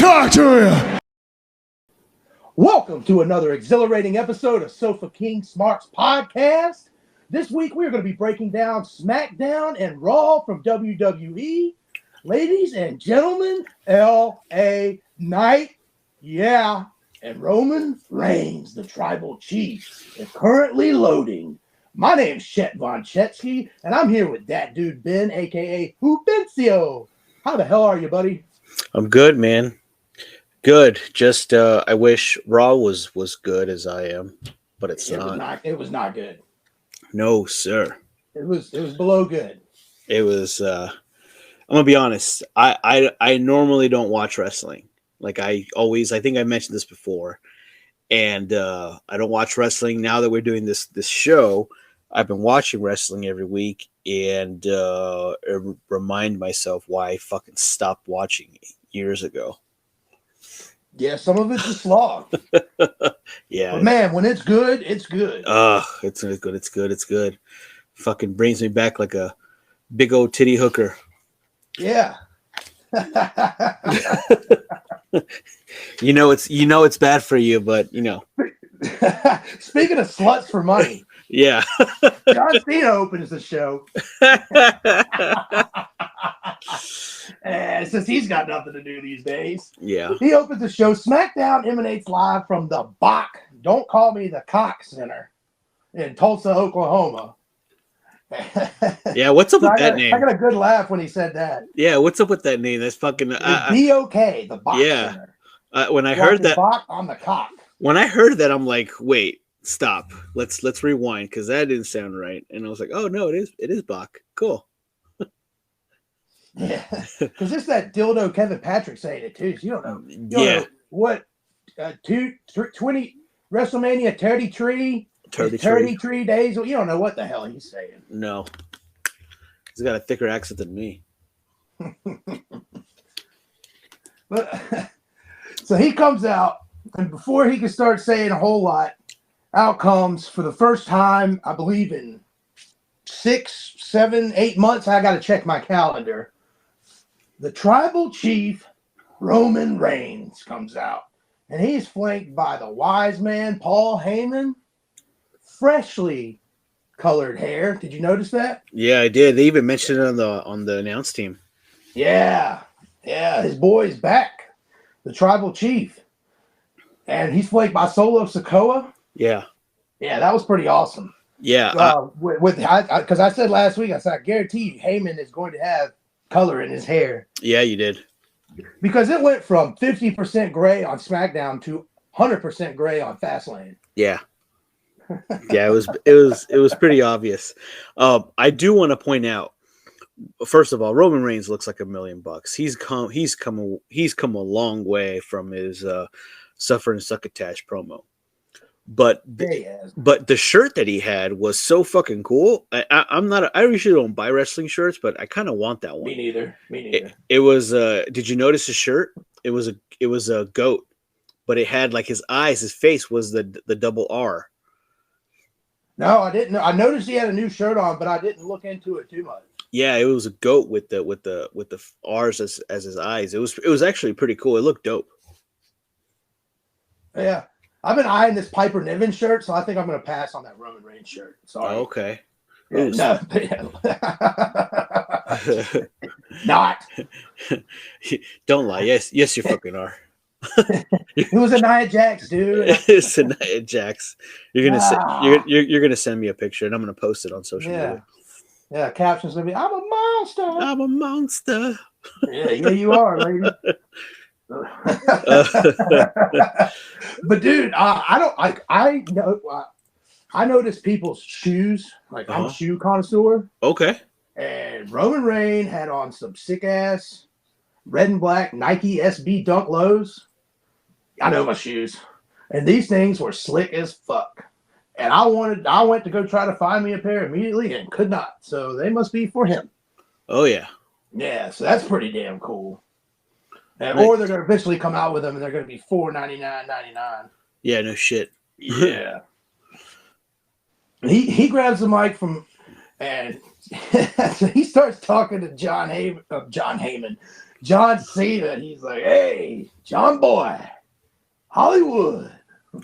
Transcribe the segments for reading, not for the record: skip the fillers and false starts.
talk to you. Welcome to another exhilarating episode of Sofa King Smarks Podcast. This week we're going to be breaking down SmackDown and Raw from WWE. Ladies and gentlemen, LA Knight, yeah, and Roman Reigns, the Tribal Chief, is currently loading. My name's Chet Von Chetsky, and I'm here with that dude Ben, a.k.a. Hubencio. How the hell are you, buddy? I'm good, man. Good. Just I wish Raw was good as I am, but it's not. It was not good. No, sir. It was below good. It was. I'm gonna be honest. I normally don't watch wrestling. Like I think I mentioned this before, and I don't watch wrestling. Now that we're doing this show, I've been watching wrestling every week and remind myself why I fucking stopped watching years ago. Yeah, some of it's a slog. Yeah. But man, when it's good, it's good. It's good. It's good. It's good. Fucking brings me back like a big old titty hooker. Yeah. It's bad for you, but Speaking of sluts for money. Yeah. John Cena opens the show. And since he's got nothing to do these days, yeah, he opens the show. SmackDown emanates live from the Bach, Don't Call Me the Cock Center in Tulsa, Oklahoma. Yeah, what's up with that name? I got a good laugh when he said that. Yeah, what's up with that name? That's fucking B-O-K, the Bach Center. When I heard that, Bach on the cock. When I heard that, I'm like, wait, stop. Let's rewind because that didn't sound right. And I was like, oh no, it is Bach. Cool. Yeah, because it's that dildo Kevin Patrick saying it too. So you don't know what 20 WrestleMania 33 days. You don't know what the hell he's saying. No, he's got a thicker accent than me. But so he comes out, and before he can start saying a whole lot, out comes for the first time, I believe in 6, 7, 8 months. I got to check my calendar. The Tribal Chief, Roman Reigns, comes out. And he's flanked by the wise man, Paul Heyman. Freshly colored hair. Did you notice that? Yeah, I did. They even mentioned it on the announce team. Yeah. Yeah, his boy's back. The Tribal Chief. And he's flanked by Solo Sikoa. Yeah. Yeah, that was pretty awesome. Yeah. Because I said last week, I said, I guarantee you Heyman is going to have color in his hair. Yeah, you did. Because it went from 50% gray on SmackDown to 100% gray on Fastlane. Yeah. Yeah, it was pretty obvious. I do want to point out, first of all, Roman Reigns looks like $1 million. He's come a long way from his Suffer and Succotash promo. But the shirt that he had was so fucking cool. I usually don't buy wrestling shirts, but I kind of want that one. Me neither. It was did you notice his shirt? It was a goat, but it had like his eyes, his face was the double R. No, I didn't know. I noticed he had a new shirt on, but I didn't look into it too much. Yeah, it was a goat with the R's as his eyes. It was actually pretty cool. It looked dope. Yeah. I've been eyeing this Piper Niven shirt, so I think I'm going to pass on that Roman Reigns shirt. Sorry. Oh, okay. Yeah, not. Don't lie. Yes, you fucking are. It was a Nia Jax, dude. It's a Nia Jax. You're gonna send me a picture, and I'm gonna post it on social media. Yeah, caption's gonna be, "I'm a monster. I'm a monster." Yeah, you are, lady. But dude, I notice people's shoes. Like I'm a shoe connoisseur. Okay. And Roman Reigns had on some sick ass red and black Nike SB Dunk Lows. I know my shoes, and these things were slick as fuck. And I went to go try to find me a pair immediately and could not. So they must be for him. Oh yeah. Yeah, so that's pretty damn cool. And, right. Or they're going to eventually come out with them, and they're going to be $4.99.99. Yeah, no shit. Yeah. He grabs the mic from, and he starts talking to John Heyman. John Cena. He's like, hey, John Boy, Hollywood.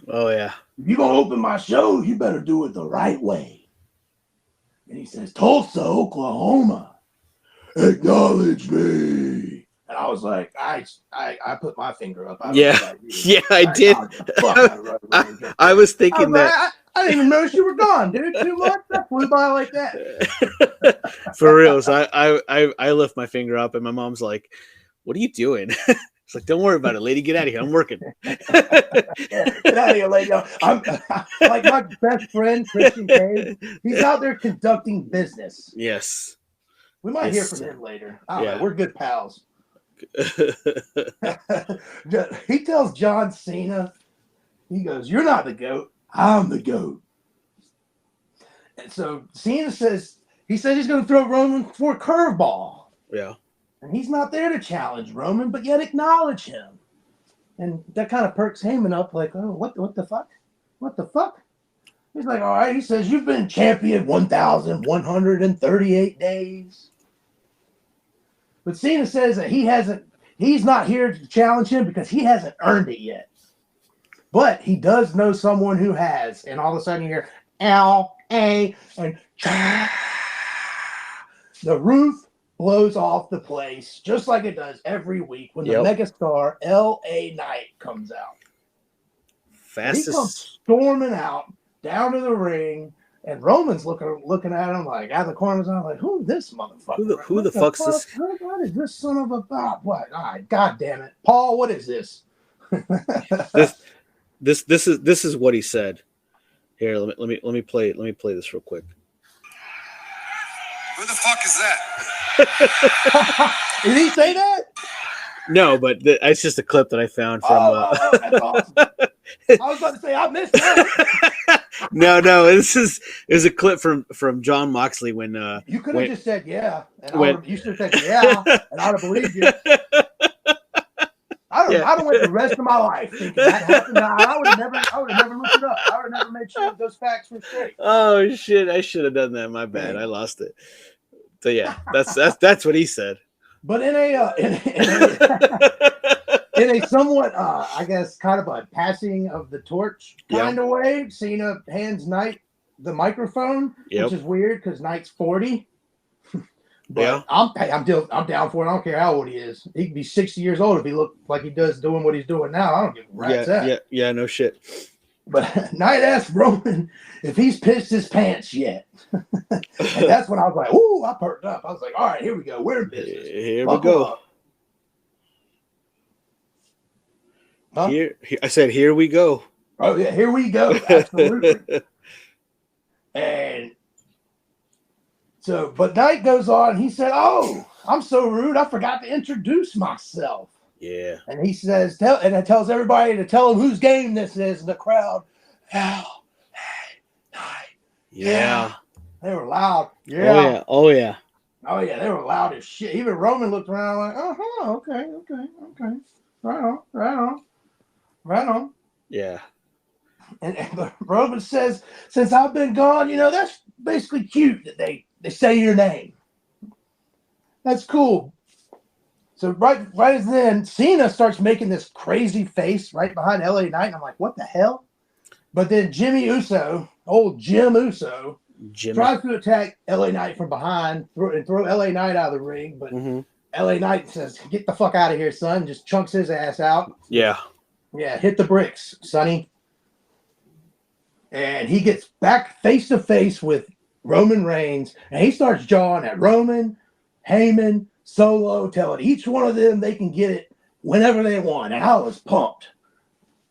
Oh, yeah. If you're going to open my show, you better do it the right way. And he says, Tulsa, Oklahoma. Acknowledge me. And I was like, I put my finger up. Yeah, I did. I was thinking that. I didn't even notice you were gone, dude. 2 months? That flew by like that. For real. So I lift my finger up, and my mom's like, what are you doing? It's like, don't worry about it, lady. Get out of here. I'm working. Get out of here, lady. I'm like my best friend, Christian Cage. He's out there conducting business. Yes. We might hear from him later. I don't know. We're good pals. He tells John Cena, he goes, you're not the GOAT. I'm the GOAT. And so Cena says he's going to throw Roman for a curveball. Yeah. And he's not there to challenge Roman, but yet acknowledge him. And that kind of perks Heyman up like, oh, what the fuck? What the fuck? He's like, all right. He says, you've been champion 1,138 days. But Cena says that he's not here to challenge him because he hasn't earned it yet. But he does know someone who has. And all of a sudden you hear L-A and the roof blows off the place just like it does every week when the Megastar LA Knight comes out. Fastest. He comes storming out down to the ring, and Roman's looking at him like out of the corners. I'm like, who's this motherfucker? Who the fuck's this? What is this son of a what? All right, God damn it, Paul. What is this? This is what he said. Here, let me play this real quick. Who the fuck is that? Did he say that? No, but it's just a clip that I found from. That's awesome. I was about to say I missed that. No, this is a clip from John Moxley when. You could have just said yeah, and you should have said yeah, and I'd have believed you. I don't went the rest of my life thinking that happened. I would have never looked it up. I would have never made sure those facts were straight. Oh shit! I should have done that. My bad. I lost it. So yeah, that's what he said. But in a somewhat, I guess, kind of a passing of the torch kind of way, Cena hands Knight the microphone, which is weird because Knight's 40. But I'm down for it. I don't care how old he is. He could be 60 years old if he looked like he does doing what he's doing now. I don't give a rat's ass. Yeah, no shit. But Knight asked Roman if he's pissed his pants yet. And that's when I was like, ooh, I perked up. I was like, all right, here we go. We're in business. Here we go. Huh? Here, I said, here we go. Oh, yeah, here we go. Absolutely. And so, but Knight goes on. He said, oh, I'm so rude. I forgot to introduce myself. Yeah. And he says, and it tells everybody to tell him whose game this is. And the crowd, Knight. Yeah. They were loud. Yeah. Oh, yeah. They were loud as shit. Even Roman looked around like, okay. Right on. Yeah. And Roman says, since I've been gone, that's basically cute that they say your name. That's cool. So right as then, Cena starts making this crazy face right behind LA Knight. And I'm like, what the hell? But then Jimmy Uso, old Jim Uso, tries to attack LA Knight from behind and throw LA Knight out of the ring. But LA Knight says, get the fuck out of here, son. Just chunks his ass out. Yeah. Yeah, hit the bricks, sonny. And he gets back face to face with Roman Reigns. And he starts jawing at Roman, Heyman, Solo, telling each one of them they can get it whenever they want. And I was pumped.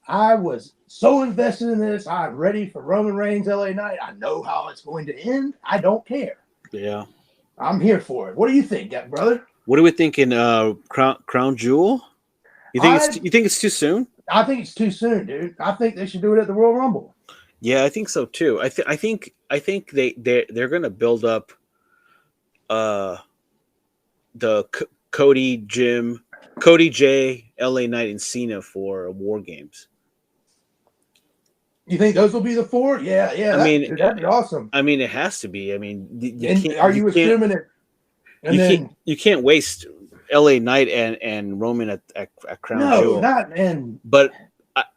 I was so invested in this. I'm ready for Roman Reigns, LA Knight. I know how it's going to end. I don't care. Yeah. I'm here for it. What do you think, brother? What are we thinking? Crown Jewel? You think it's too soon? I think it's too soon, dude. I think they should do it at the Royal Rumble. Yeah, I think so too. I think they're gonna build up the Cody, Jay, LA Knight, and Cena for War Games. You think those will be the 4? Yeah. Dude, that'd be awesome. I mean, it has to be. I mean, you assuming it? You can't waste LA Knight and Roman at Crown Jewel. No, not and. But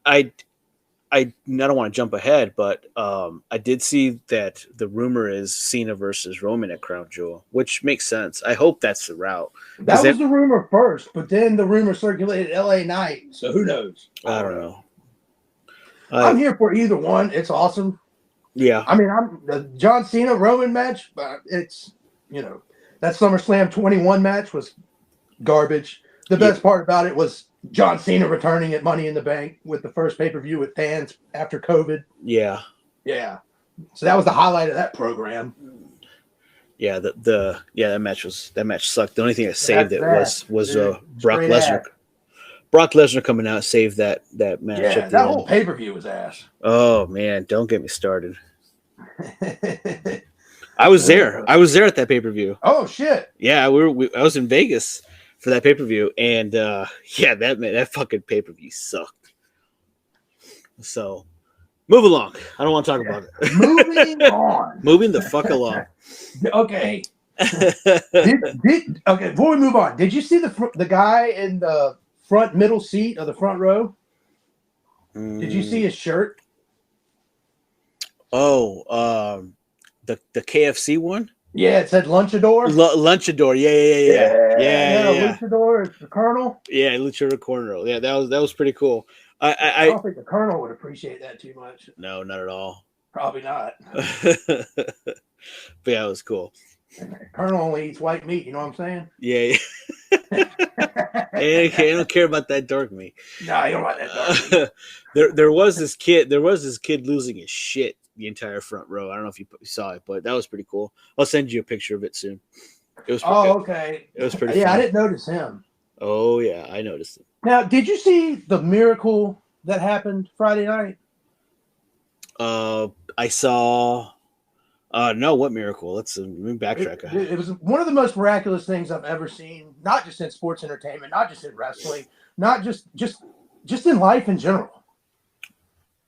I don't want to jump ahead, but I did see that the rumor is Cena versus Roman at Crown Jewel, which makes sense. I hope that's the route. That was the rumor first, but then the rumor circulated LA Knight, so who knows? I don't know. I'm here for either one. It's awesome. Yeah. I mean, I'm the John Cena Roman match, but it's, that SummerSlam 21 match was garbage. The best part about it was John Cena returning at Money in the Bank with the first pay-per-view with fans after COVID. Yeah. Yeah. So that was the highlight of that program. Yeah, that match sucked. The only thing that saved it was Brock Lesnar. Brock Lesnar coming out saved that match. Yeah, that whole pay-per-view was ass. Oh man, don't get me started. I was there at that pay-per-view. Oh shit. Yeah, I was in Vegas for that pay-per-view, and that fucking pay-per-view sucked. So, move along. I don't want to talk about it. Moving on. Moving the fuck along. Okay. Okay, before we move on, did you see the guy in the front middle seat of the front row? Did you see his shirt? Oh, the KFC one? Yeah, it said Lunchador. Lunchador, yeah. Luchador is the Colonel. Yeah, Luchador Colonel. Yeah, that was pretty cool. I don't think the Colonel would appreciate that too much. No, not at all. Probably not. But yeah, it was cool. Colonel only eats white meat. You know what I'm saying? Yeah. I don't care about that dark meat. No, you don't want that dark meat. There was this kid losing his shit the entire front row. I don't know if you saw it, but that was pretty cool. I'll send you a picture of it soon. It was. Okay. It was pretty. Yeah, fun. I didn't notice him. Oh yeah, I noticed it. Now, did you see the miracle that happened Friday night? I saw. No, what miracle? Let me backtrack. It was one of the most miraculous things I've ever seen, not just in sports entertainment, not just in wrestling, not just in life in general.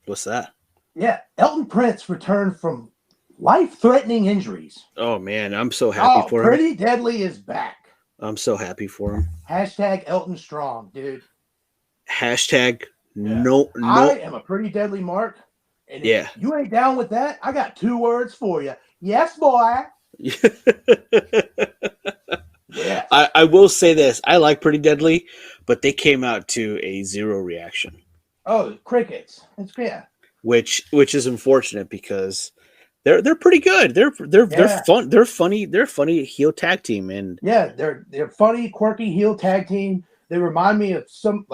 What's that? Yeah, Elton Prince returned from life-threatening injuries. Oh man, I'm so happy for him. Pretty Deadly is back. I'm so happy for him. Hashtag Elton Strong, dude. Hashtag no. I am a Pretty Deadly Mark. And if you ain't down with that, I got 2 words for you. Yes, boy. Yeah. I will say this. I like Pretty Deadly, but they came out to a 0 reaction. Oh, crickets. It's yeah. Which is unfortunate because they're pretty good. They're fun. They're funny. They're funny heel tag team, and yeah, they're funny, quirky heel tag team. They remind me of some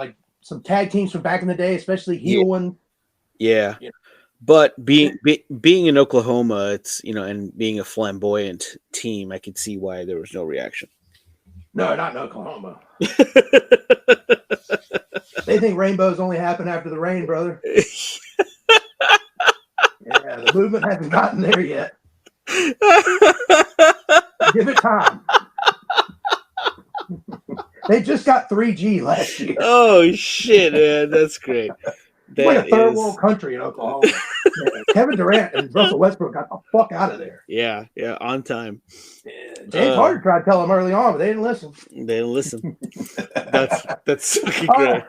tag teams from back in the day, especially heel one. Yeah. But being in Oklahoma, it's and being a flamboyant team, I could see why there was no reaction. No, not in Oklahoma. They think rainbows only happen after the rain, brother. Yeah, the movement hasn't gotten there yet. Give it time. They just got 3G last year. Oh shit, man, that's great. It's like a third world country in Oklahoma. Yeah, Kevin Durant and Russell Westbrook got the fuck out of there. Yeah, on time. Yeah, James Harden tried to tell them early on, but they didn't listen. That's fucking great.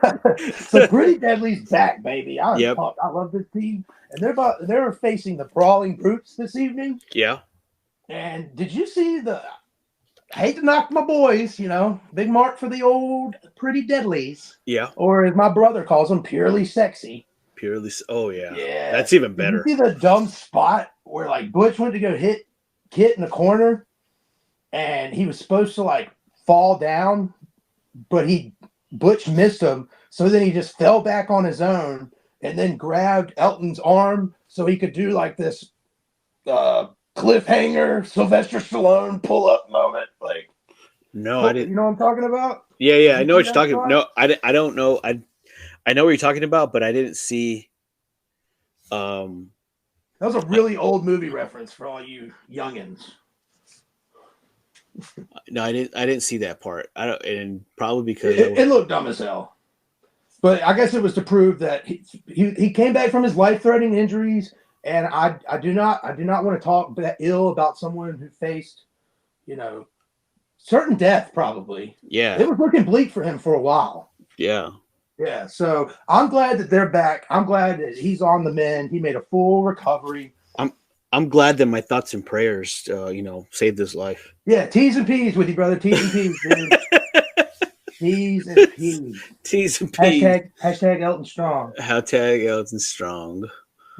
So Pretty Deadly's back, baby. I love this team, and they're facing the Brawling Brutes this evening. Yeah. And did you see I hate to knock my boys, big mark for the old Pretty Deadlies. Yeah. Or as my brother calls them, Purely Sexy. Oh, yeah. Yeah. That's even better. Did you see the dumb spot where, Butch went to go hit Kit in the corner, and he was supposed to, fall down, but Butch missed him, so then he just fell back on his own and then grabbed Elton's arm so he could do, this cliffhanger Sylvester Stallone pull-up moment. No, I didn't. You know what I'm talking about? Yeah, I know what you're talking about. No, I don't know. I know what you're talking about, but I didn't see. That was a really old movie reference for all you youngins. No, I didn't see that part. And probably because it looked dumb as hell. But I guess it was to prove that he came back from his life-threatening injuries, and I do not want to talk that ill about someone who faced, certain death, probably. Yeah. It was looking bleak for him for a while. Yeah. Yeah, so I'm glad that they're back. I'm glad that he's on the mend. He made a full recovery. I'm glad that my thoughts and prayers, saved his life. Yeah, T's and P's with you, brother. T's and P's, dude. T's and P's. T's and P's. Hashtag Elton Strong. Hashtag Elton Strong.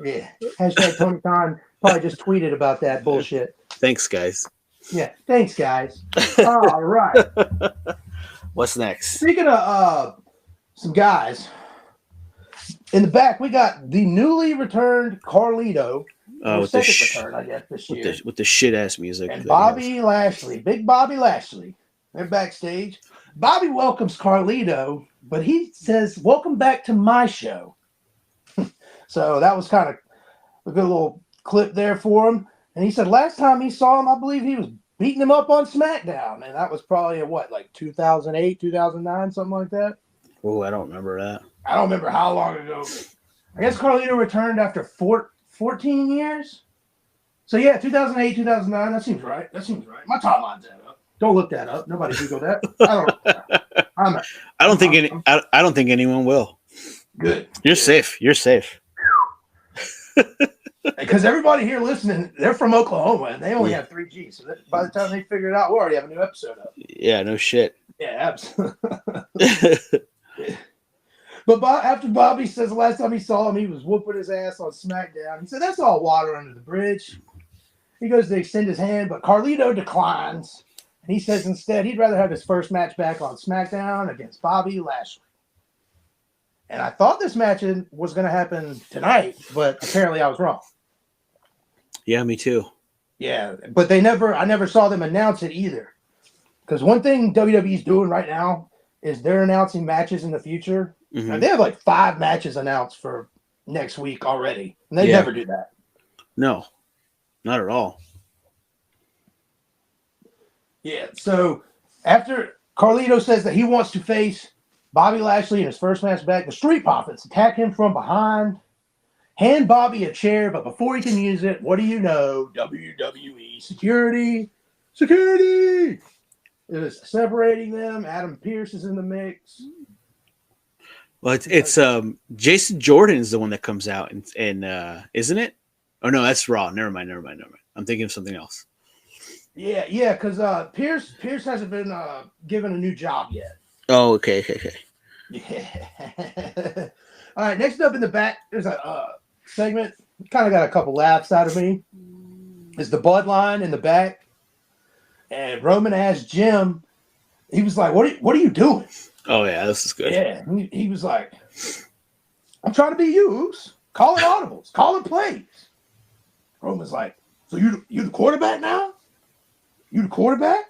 Yeah. Hashtag Tony Khan probably just tweeted about that bullshit. Thanks, guys. Yeah, thanks, guys. All right. What's next? Speaking of some guys, in the back, we got the newly returned Carlito. With the return, I guess, this year. With the shit ass music. And Bobby Lashley, big Bobby Lashley. They're backstage. Bobby welcomes Carlito, but he says, "Welcome back to my show." So that was kind of a good little clip there for him. And he said last time he saw him, I believe he was beating him up on SmackDown. And that was probably like 2008, 2009, something like that. Oh, I don't remember that. I don't remember how long ago. I guess Carlito returned after 14 years. So yeah, 2008, 2009. That seems right. My timeline's that up. Don't look that up. Nobody Google that. I don't think anyone will. Good. You're safe. Because everybody here listening, they're from Oklahoma and they only have 3G. So by the time they figure it out, we'll already have a new episode up. Yeah, no shit. Yeah, absolutely. But after Bobby says the last time he saw him, he was whooping his ass on SmackDown. He said, that's all water under the bridge. He goes to extend his hand, but Carlito declines. And he says instead he'd rather have his first match back on SmackDown against Bobby Lashley. And I thought this match was going to happen tonight, but apparently I was wrong. Yeah, me too. Yeah, but I never saw them announce it either. Because one thing WWE's doing right now is they're announcing matches in the future. Mm-hmm. And they have like 5 matches announced for next week already. And they never do that. No, not at all. Yeah, so after Carlito says that he wants to face Bobby Lashley in his first match back, the Street Profits attack him from behind, hand Bobby a chair, but before he can use it, what do you know? WWE security. It is separating them. Adam Pearce is in the mix. Well, it's Jason Jordan is the one that comes out and isn't it? Oh no, that's Raw. Never mind. I'm thinking of something else. Yeah, because Pearce hasn't been given a new job yet. Oh, okay. Yeah. All right, next up in the back, there's a segment. Kind of got a couple laughs out of me. It's the Bloodline in the back. And Roman asked Jim, he was like, what are you doing? Oh, yeah, this is good. Yeah, he was like, I'm trying to be used. Calling audibles. Calling plays. Roman's like, so you the quarterback now? You the quarterback?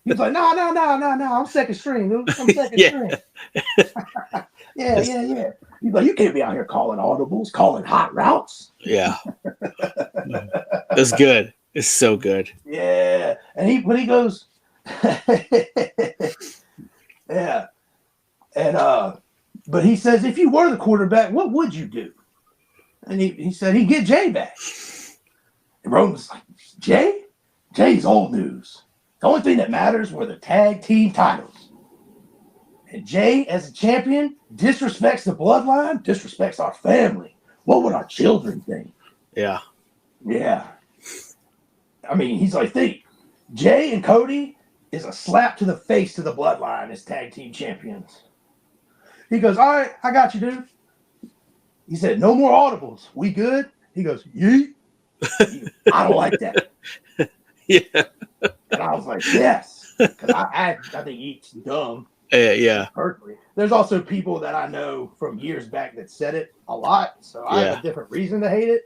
He's like, no. I'm second string, dude. I'm second string. Yeah. He's like, you can't be out here calling audibles, calling hot routes. Yeah. It's good. It's so good. Yeah. And he goes, yeah. And but he says, if you were the quarterback, what would you do? And he said he'd get Jay back. And Roman's like, Jay? Jay's old news. The only thing that matters were the tag team titles. And Jay, as a champion, disrespects the bloodline, disrespects our family. What would our children think? Yeah. Yeah. I mean, he's like, think, Jay and Cody is a slap to the face to the bloodline as tag team champions. He goes, all right, I got you, dude. He said, no more audibles. We good? He goes, yeet. I don't like that. Yeah. And I was like, yes. Because I think Yeet's dumb. Yeah. Personally. There's also people that I know from years back that said it a lot. So I have a different reason to hate it.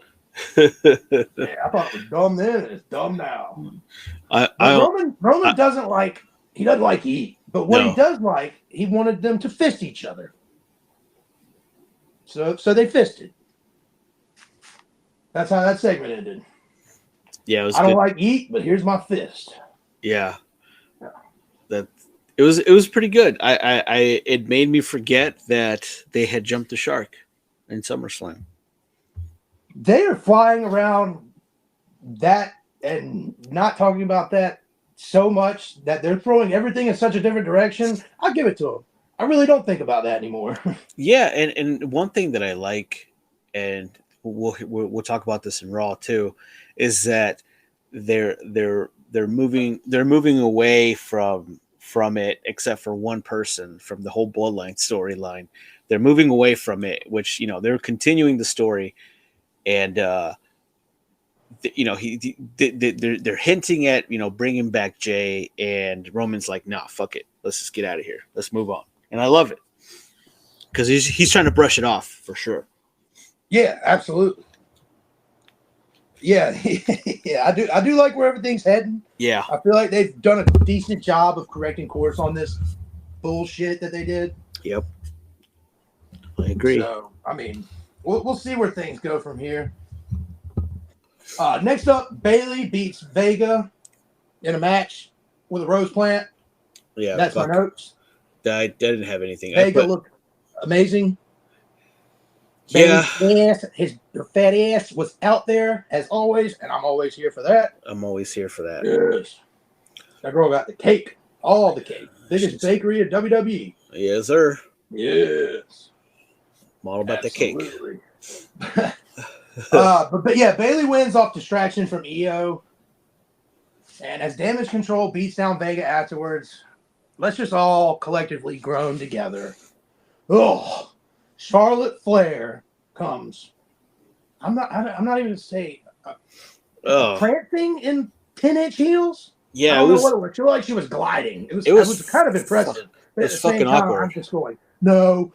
Yeah, I thought it was dumb then and it's dumb now. Roman doesn't like Yeet. But what he does like, he wanted them to fist each other. So they fisted. That's how that segment ended. Yeah, it was. I don't like Yeet, but here's my fist. Yeah. That it was pretty good. It made me forget that they had jumped the shark in SummerSlam. They are flying around that and not talking about that so much that they're throwing everything in such a different direction. I'll give it to them. I really don't think about that anymore. Yeah, and one thing that I like, and we'll talk about this in Raw too, is that they're moving away from it, except for one person from the whole Bloodline storyline. They're moving away from it, which they're continuing the story, and they're hinting at bringing back Jay, and Roman's like, nah, fuck it, let's just get out of here, let's move on, and I love it because he's trying to brush it off for sure. Yeah, absolutely. Yeah, yeah, I do like where everything's heading. Yeah, I feel like they've done a decent job of correcting course on this bullshit that they did. Yep, I agree. So, I mean, we'll see where things go from here. Next up, Bayley beats Vega in a match with a rose plant. Yeah, that's my notes. I didn't have anything. Vega looked amazing. Yeah, her fat ass was out there as always, and I'm always here for that. Yes, that girl got the cake, all the cake, biggest bakery at WWE. Yes, sir. Yes, I'm all about the cake. But yeah, Bayley wins off distraction from EO, and as Damage Control beats down Vega afterwards, let's just all collectively groan together. Oh. Charlotte Flair comes. I'm not even gonna say prancing in 10-inch heels. Yeah, I don't know what it was. She looked like she was gliding. It was kind of impressive. But at the same time, awkward. I'm just going, no,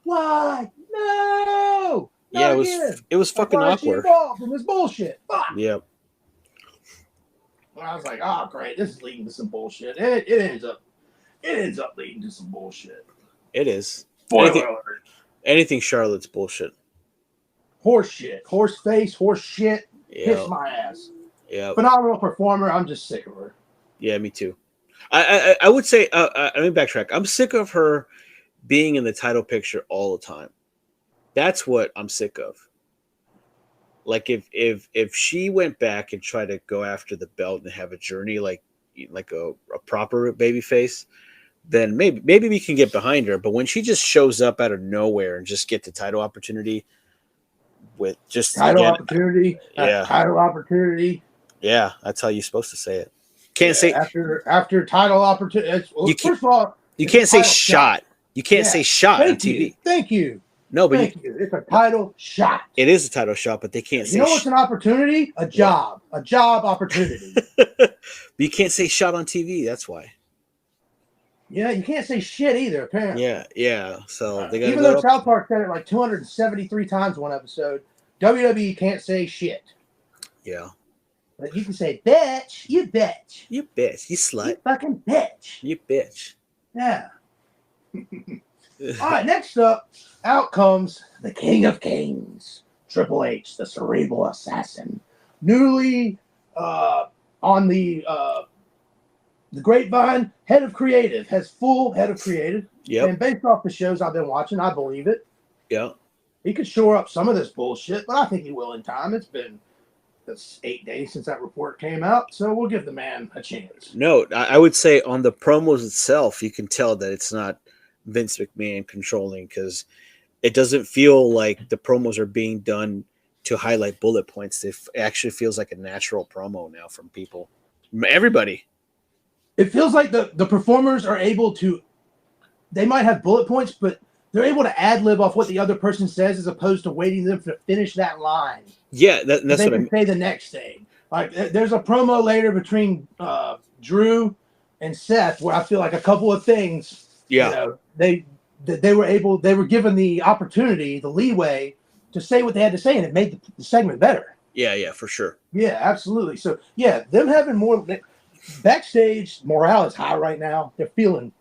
why? No. Yeah, it was fucking awkward. Involved in this bullshit. Fuck. Yep. I was like, oh great, this is leading to some bullshit. It ends up leading to some bullshit. It is. Spoiler anything Charlotte's bullshit. Horse shit. Horse face, horse shit. Yep. Kiss my ass. Yeah. Phenomenal performer. I'm just sick of her. Yeah, me too. I would say, let me backtrack. I'm sick of her being in the title picture all the time. That's what I'm sick of. Like if she went back and tried to go after the belt and have a journey like a proper baby face, then maybe we can get behind her. But when she just shows up out of nowhere and just get the title opportunity with just title opportunity, yeah, that's how you're supposed to say it. Can't say after title opportunity. Well, first of all, you can't say shot. You can't say shot on TV. Thank you. No, but it's a title shot. It is a title shot, but they can't say. You know what's an opportunity? A job opportunity. But you can't say shot on TV. That's why. Yeah, you can't say shit either, apparently. Yeah. So they got even though South Park said it like 273 times one episode, WWE can't say shit. Yeah. But you can say bitch, you bitch. You bitch, you slut. You fucking bitch. You bitch. Yeah. All right, next up, out comes the King of Kings, Triple H, the cerebral assassin. Newly on the grapevine, head of creative, has full head of creative. Yep. And based off the shows I've been watching, I believe it. Yeah. He could shore up some of this bullshit, but I think he will in time. It's been 8 days since that report came out, so we'll give the man a chance. No, I would say on the promos itself, you can tell that it's not Vince McMahon controlling, because it doesn't feel like the promos are being done to highlight bullet points. It actually feels like a natural promo now from people. Everybody. It feels like the performers are able to, they might have bullet points, but they're able to ad-lib off what the other person says as opposed to waiting them to finish that line. Yeah, that's what I mean. Say the next thing. Like there's a promo later between Drew and Seth where I feel like a couple of things. Yeah. They were given the opportunity, the leeway to say what they had to say, and it made the segment better. Yeah, for sure. Yeah, absolutely. So yeah, them having more backstage morale is high right now. They're feeling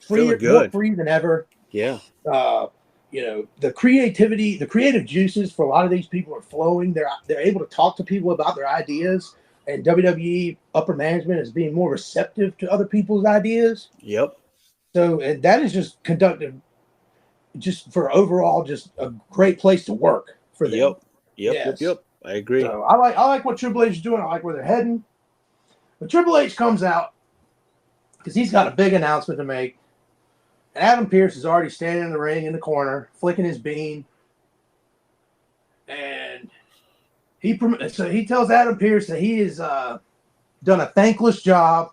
good, more free than ever. Yeah. The creativity, the creative juices for a lot of these people are flowing. They're able to talk to people about their ideas, and WWE upper management is being more receptive to other people's ideas. Yep. So that is just conductive, just for overall, just a great place to work for them. Yep. I agree. So I like what Triple H is doing. I like where they're heading. But Triple H comes out because he's got a big announcement to make. And Adam Pearce is already standing in the ring in the corner, flicking his bean. And he tells Adam Pearce that he has done a thankless job.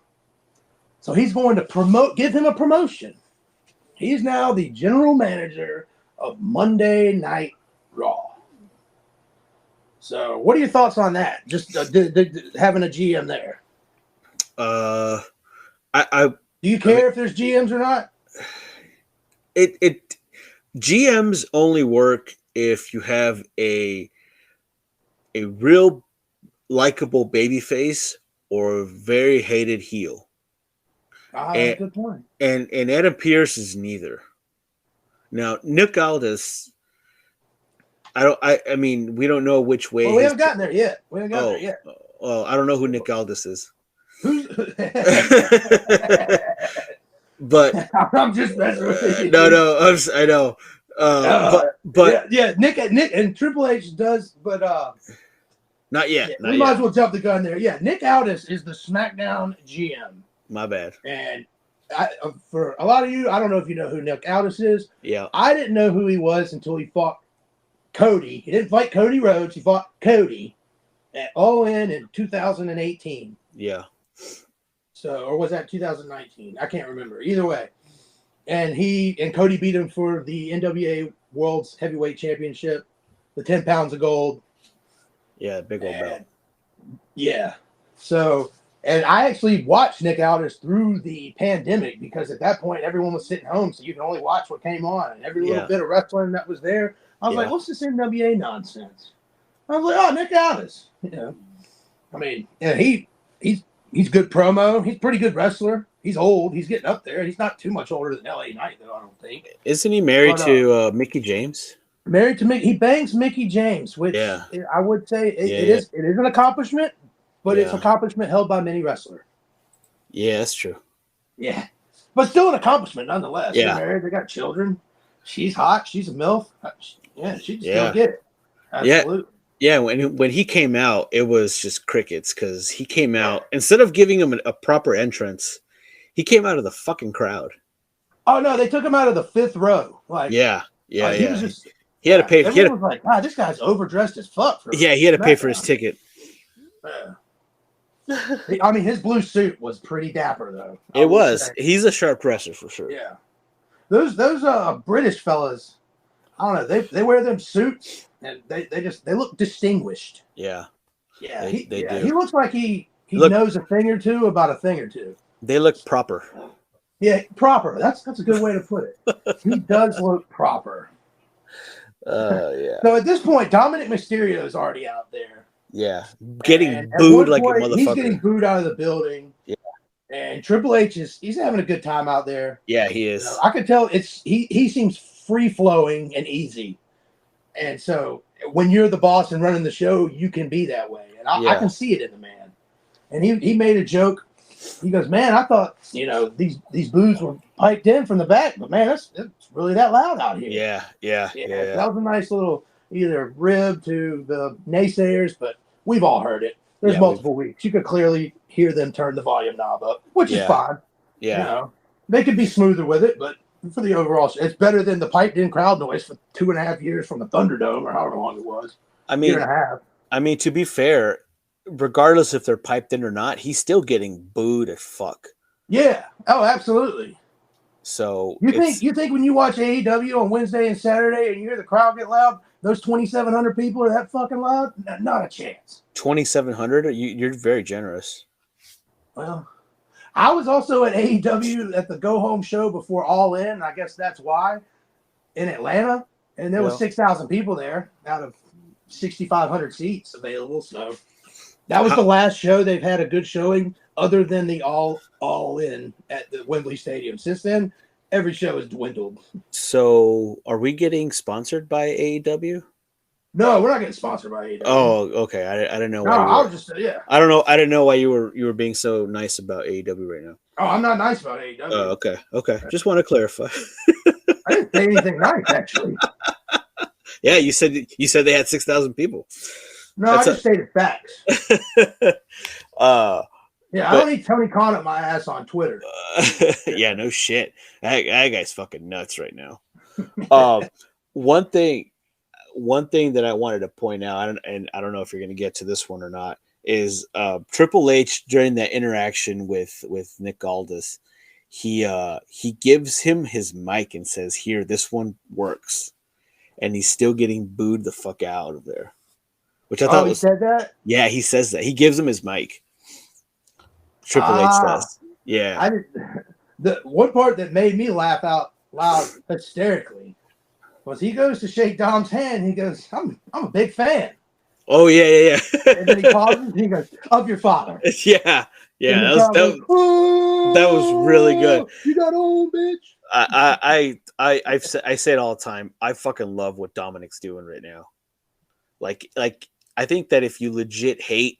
So he's going to give him a promotion. He's now the general manager of Monday Night Raw. So what are your thoughts on that? Just having a GM there. Do you care if there's GMs or not? GMs only work if you have a real likable babyface or a very hated heel. Good point. And Adam Pearce is neither. Now Nick Aldis, I mean we don't know which way. Well, we haven't gotten there yet. Oh, I don't know who Nick Aldis is. But I'm just messing with you. No, I know. But Nick and Triple H does, but not yet. Yeah, we might as well jump the gun there. Yeah, Nick Aldis is the SmackDown GM. My bad. And for a lot of you, I don't know if you know who Nick Aldis is. Yeah. I didn't know who he was until he fought Cody. He didn't fight Cody Rhodes. He fought Cody at All In 2018. Yeah. So, or was that 2019? I can't remember. Either way. And Cody beat him for the NWA World's Heavyweight Championship, the 10 pounds of gold. Yeah, big old belt. Yeah. So, and I actually watched Nick Aldis through the pandemic because at that point everyone was sitting home, so you can only watch what came on. And every little bit of wrestling that was there, I was like, what's this NWA nonsense? I was like, oh, Nick Aldis. You know, I mean, yeah, he's good promo. He's a pretty good wrestler. He's old. He's getting up there. He's not too much older than LA Knight, though, I don't think. Isn't he married to Mickey James? Married to Mickey. He bangs Mickey James, which I would say it is an accomplishment, but it's an accomplishment held by many wrestlers. Yeah, that's true. Yeah. But still an accomplishment nonetheless. Yeah. They're married. They got children. She's hot. She's a MILF. Yeah, she can still get it. Absolutely. Yeah, when he came out, it was just crickets because he came out, instead of giving him a proper entrance, he came out of the fucking crowd. Oh, no, they took him out of the fifth row. He was just... He had to pay. Everyone was like, wow, this guy's overdressed as fuck. He had to pay for his ticket. I mean, his blue suit was pretty dapper, though. It was. He's a sharp wrestler for sure. Yeah. Those British fellas, I don't know, they wear them suits and they look distinguished. Yeah. Yeah. They do. He looks like he knows a thing or two about a thing or two. They look proper. Yeah, proper. That's a good way to put it. He does look proper. Yeah. So at this point, Dominic Mysterio is already out there. Yeah, getting booed like a motherfucker. He's getting booed out of the building. Yeah. And Triple H he's having a good time out there. Yeah, he is. I could tell he seems free flowing and easy. And so when you're the boss and running the show, you can be that way. And I can see it in the man. And he made a joke. He goes, man, I thought, these boos were piped in from the back, but man, it's really that loud out here. Yeah. That was a nice little either rib to the naysayers, but we've all heard it. There's multiple weeks. You could clearly hear them turn the volume knob up, which is fine. Yeah. They could be smoother with it, but for the overall, it's better than the piped in crowd noise for 2.5 years from the Thunderdome or however long it was. Year and a half. I mean, to be fair, regardless if they're piped in or not, he's still getting booed as fuck. Yeah. Oh, absolutely. So you think when you watch AEW on Wednesday and Saturday and you hear the crowd get loud, those 2,700 people are that fucking loud? Not a chance. 2,700? You're very generous. Well, I was also at AEW at the Go Home show before All In. I guess that's why, in Atlanta, and there was 6,000 people there out of 6,500 seats available. So that was the last show they've had a good showing, other than the All In at the Wembley Stadium. Since then, every show has dwindled. So, are we getting sponsored by AEW? No, we're not getting sponsored by AEW. Oh, okay. I didn't know. No, I was just I don't know. I didn't know why you were being so nice about AEW right now. Oh, I'm not nice about AEW. Oh, okay. Just want to clarify. I didn't say anything nice, actually. Yeah, you said they had 6,000 people. No, I just stated facts. Yeah, I don't need Tony Khan up my ass on Twitter. Yeah, no shit. That guy's fucking nuts right now. One thing that I wanted to point out, and I don't know if you're going to get to this one or not, is Triple H during that interaction with Nick Aldis. He gives him his mic and says, "Here, this one works," and he's still getting booed the fuck out of there. Which I thought he said that? Yeah, he says that. He gives him his mic. Triple H does. Yeah. The one part that made me laugh out loud hysterically was he goes to shake Dom's hand. He goes, I'm a big fan. Oh, yeah. And then he pauses and he goes, of your father. Yeah. That was really good. You got old, bitch. I say it all the time. I fucking love what Dominic's doing right now. Like I think that if you legit hate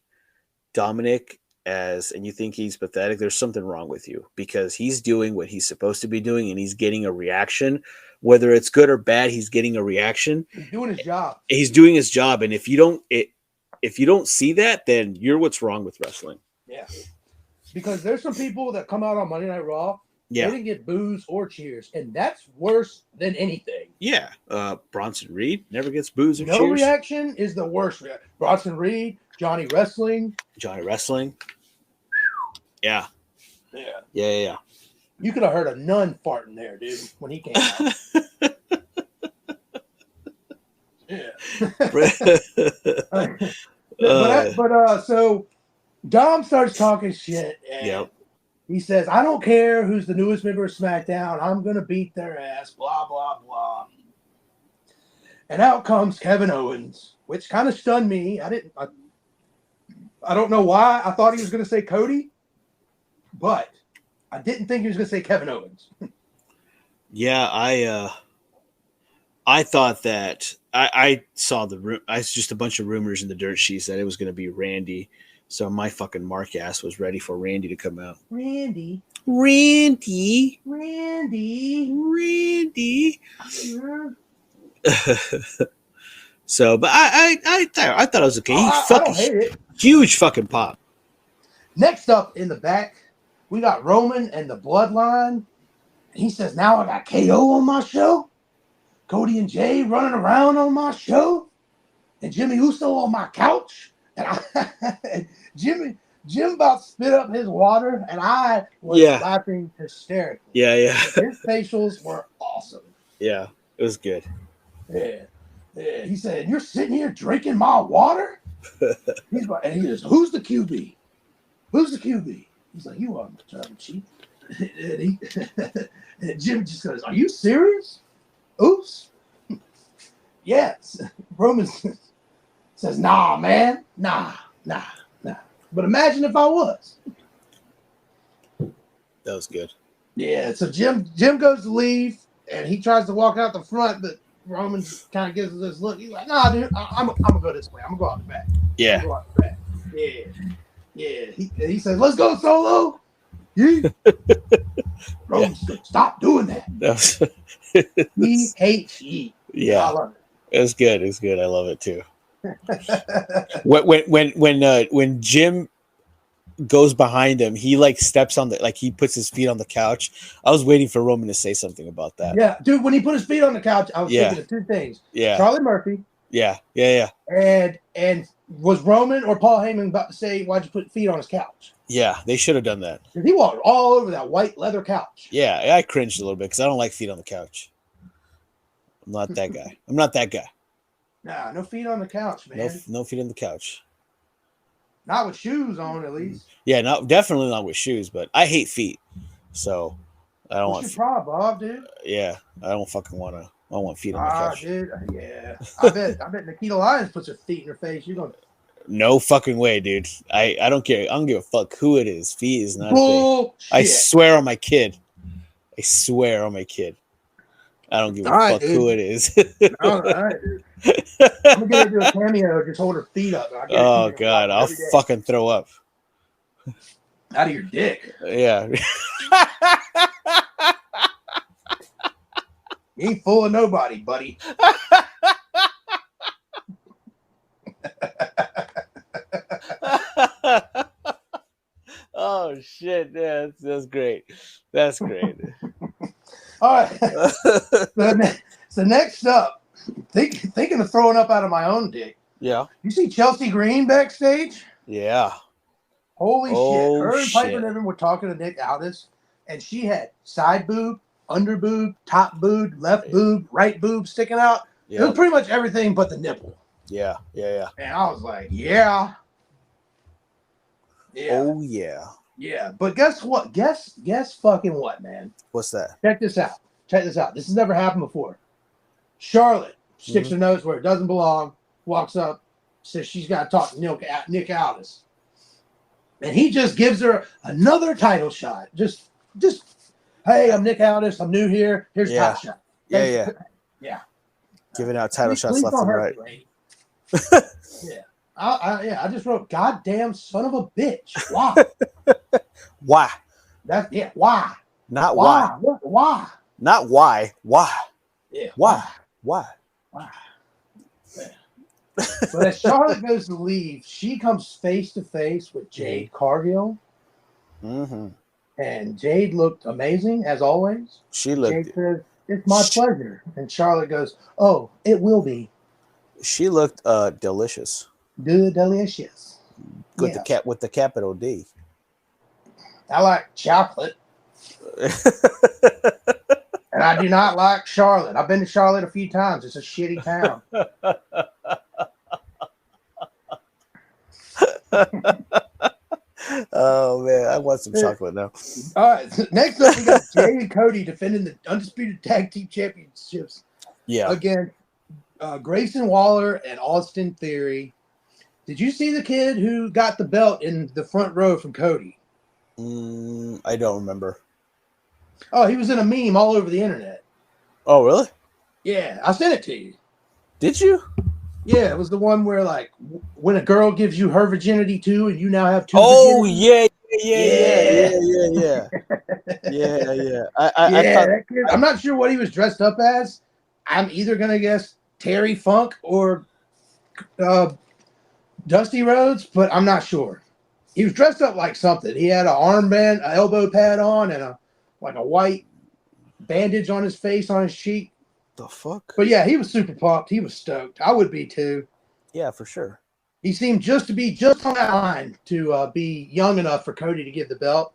Dominic and you think he's pathetic, there's something wrong with you, because he's doing what he's supposed to be doing and he's getting a reaction. Whether it's good or bad, he's getting a reaction. He's doing his job. He's doing his job. And if you don't see that, then you're what's wrong with wrestling. Yeah. Because there's some people that come out on Monday Night Raw. Yeah. They didn't get boos or cheers. And that's worse than anything. Yeah. Bronson Reed never gets boos or cheers. No reaction is the worst reaction. Bronson Reed, Johnny Wrestling. Yeah. Yeah. You could have heard a nun farting there, dude, when he came out. Yeah. So Dom starts talking shit, and he says, I don't care who's the newest member of SmackDown. I'm going to beat their ass, blah, blah, blah. And out comes Kevin Owens, which kind of stunned me. I don't know why. I thought he was going to say Cody, but I didn't think he was going to say Kevin Owens. Yeah, I thought that I saw just a bunch of rumors in the dirt sheets that it was going to be Randy. So my fucking mark ass was ready for Randy to come out. Randy. So, but I thought it was okay. I don't hate it. Huge fucking pop. Next up in the back, we got Roman and the Bloodline. He says, now I got KO on my show, Cody and Jay running around on my show, and Jimmy Uso on my couch. And Jim about spit up his water, and I was laughing hysterically. Yeah. His facials were awesome. Yeah, it was good. Yeah. He said, you're sitting here drinking my water? And he goes, who's the QB? He's like, you are my tribal chief. And Jim just goes, are you serious? Oops. Yes. Roman says, nah, man. Nah. But imagine if I was. That was good. Yeah, so Jim goes to leave, and he tries to walk out the front, but Roman kind of gives us this look. He's like, nah, dude, I'm going to go this way. I'm going to go out the back. Yeah. Yeah. He says, let's go, Solo. Yeah. Roman said, stop doing that. He hates ye. Yeah. I love it. It was good. I love it too. When Jim goes behind him, he like steps on he puts his feet on the couch. I was waiting for Roman to say something about that. Yeah, dude, when he put his feet on the couch, I was thinking of two things. Yeah. Charlie Murphy. Yeah. And was Roman or Paul Heyman about to say, why'd you put feet on his couch? Yeah, they should have done that. He walked all over that white leather couch. Yeah, I cringed a little bit because I don't like feet on the couch. I'm not that guy. Nah, no feet on the couch, man. No feet on the couch. Not with shoes on, at least. Yeah, definitely not with shoes. But I hate feet, so I don't want. What's your problem, Bob, dude? Yeah, I don't fucking want to. I don't want feet on the couch, dude. Yeah, I bet Nikita Lyons puts her feet in her face. You're gonna. No fucking way, dude. I don't care. I don't give a fuck who it is. Feet is not. Bullshit. I swear on my kid. I don't give a fuck who it is. All right, dude. I'm gonna get her to do a cameo. Just hold her feet up. Oh God, I'll fucking throw up. Out of your dick. Yeah. You ain't fooling nobody, buddy. Oh shit! Yeah, that's great. That's great. All right. So next up, thinking of throwing up out of my own dick. Yeah. You see Chelsea Green backstage? Yeah. Holy shit. Her and Piper shit. Niven were talking to Nick Aldis, and she had side boob, under boob, top boob, left boob, right boob sticking out. It was pretty much everything but the nipple. Yeah. And I was like, yeah. Oh yeah. Yeah. But guess what? Guess fucking what, man? What's that? Check this out. This has never happened before. Charlotte sticks her nose where it doesn't belong, walks up, says she's got to talk to Nick Aldis. And he just gives her another title shot. Just, hey, I'm Nick Aldis. I'm new here. Here's a title shot. Yeah. Giving out title shots left and right. I just wrote, goddamn son of a bitch. Why? Why? Why? Not why. Why? Not why. Why? Yeah. Why? Yeah. But as Charlotte goes to leave, she comes face to face with Jade Cargill. Mm-hmm. And Jade looked amazing, as always. Jade says, it's my pleasure. And Charlotte goes, oh, it will be. She looked delicious. Delicious. With the capital D. I like chocolate. And I do not like Charlotte. I've been to Charlotte a few times. It's a shitty town. Oh man, I want some chocolate now. All right. So next up, we got Jay and Cody defending the Undisputed Tag Team Championships. Yeah. Again, Grayson Waller and Austin Theory. Did you see the kid who got the belt in the front row from Cody? I don't remember. Oh, he was in a meme all over the internet. Oh, really? Yeah, I sent it to you. Did you? Yeah, it was the one where, like, when a girl gives you her virginity too, and you now have two. Oh, yeah. Yeah. That kid, I'm not sure what he was dressed up as. I'm either gonna guess Terry Funk or Dusty Rhodes, but I'm not sure. He was dressed up like something. He had an armband, an elbow pad on, and a white bandage on his face, on his cheek. The fuck? But yeah, he was super pumped. He was stoked. I would be too. Yeah, for sure. He seemed just on that line to be young enough for Cody to give the belt.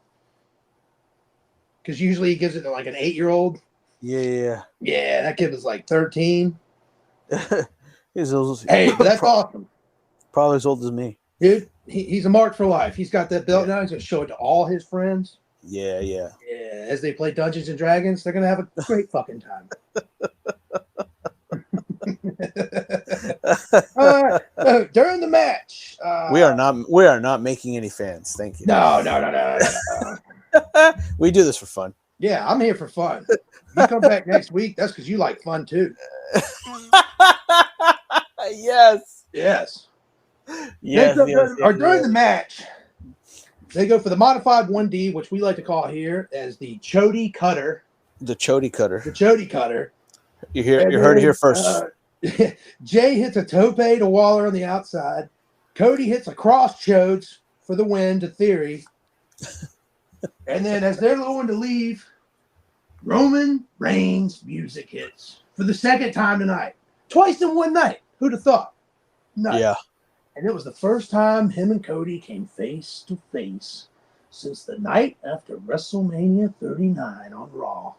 Because usually he gives it to like an 8-year-old. Yeah. Yeah, that kid was like 13. He's old. Hey, that's awesome. Probably as old as me. Dude, he's a mark for life. He's got that belt now. He's going to show it to all his friends. Yeah. Yeah, as they play Dungeons and Dragons, they're going to have a great fucking time. During the match, we are not making any fans. Thank you. No. We do this for fun. Yeah, I'm here for fun. You come back next week, that's because you like fun too. Yes. During the match, they go for the modified 1D, which we like to call here as the Chody Cutter. The Chody Cutter. You heard it here first. Jay hits a tope to Waller on the outside. Cody hits a cross chodes for the win to Theory. And then as they're going to leave, Roman Reigns music hits for the second time tonight. Twice in one night. Who'd have thought? Nice. Yeah. And it was the first time him and Cody came face to face since the night after WrestleMania 39 on Raw.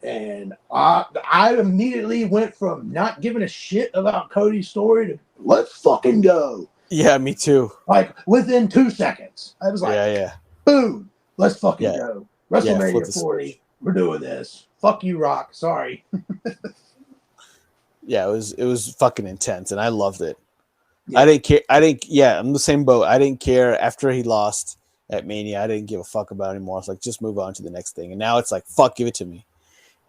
And I immediately went from not giving a shit about Cody's story to let's fucking go. Yeah, me too. Like within 2 seconds. I was like, boom, let's fucking go. WrestleMania 40, we're doing this. Fuck you, Rock. Sorry. Yeah, it was fucking intense, and I loved it. Yeah. I didn't care. I'm the same boat. I didn't care after he lost at Mania. I didn't give a fuck about it anymore. I was like, just move on to the next thing. And now it's like, fuck, give it to me.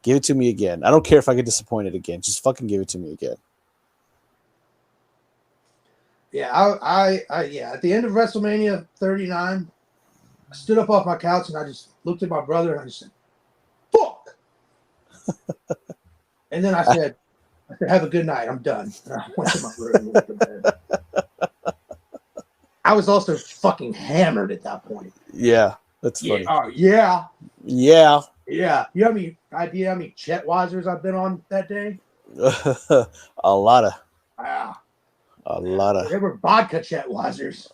Give it to me again. I don't care if I get disappointed again. Just fucking give it to me again. Yeah, I at the end of WrestleMania 39, I stood up off my couch and I just looked at my brother and I just said, fuck. And then I said, have a good night. I'm done. And I went to my room and went to bed. I was also fucking hammered at that point. Yeah, that's funny. Yeah. Yeah. Yeah. You have any idea how many Chetweisers I've been on that day? A lot of. Wow. A lot of. They were vodka Chetweisers.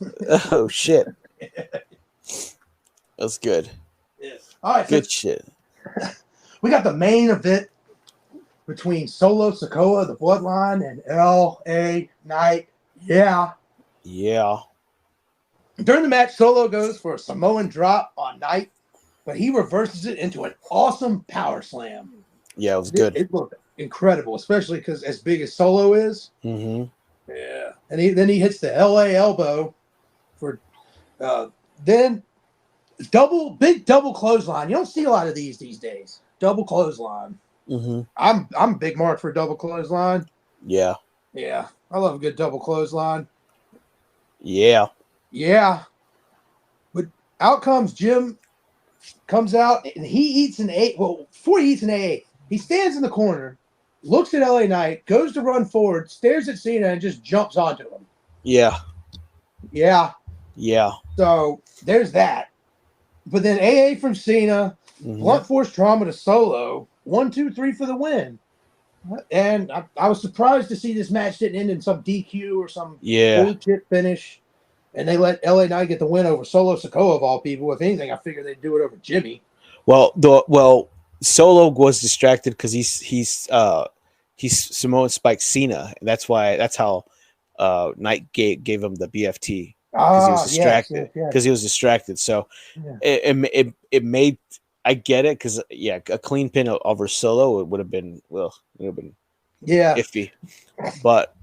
Oh, shit. That's good. Yeah. All right. Good shit. We got the main event between Solo Sikoa, the Bloodline, and LA Knight. Yeah. Yeah. During the match, Solo goes for a Samoan drop on Knight, but he reverses it into an awesome power slam. Yeah, it was good. It looked incredible, especially because as big as Solo is. Mm-hmm. Yeah. And then he hits the LA elbow for then big double clothesline. You don't see a lot of these days. Double clothesline. Mm-hmm. I'm a big mark for double clothesline. Yeah. Yeah. I love a good double clothesline. Yeah. Yeah. But out comes Jim, comes out, and he eats an eight. Well, before he eats an eight, he stands in the corner, looks at LA Knight, goes to run forward, stares at Cena, and just jumps onto him. Yeah. Yeah. Yeah. So there's that. But then AA from Cena, blunt force trauma to Solo, 1, 2, 3 for the win. And I was surprised to see this match didn't end in some DQ or some bullshit finish. And they let LA Knight get the win over Solo Sikoa of all people. If anything, I figured they'd do it over Jimmy. Well, Solo was distracted because he's Samoan Spike Cena, and that's how Knight gave him the BFT because he was distracted. Because he was distracted, so it made. I get it because a clean pin over Solo would have been iffy, but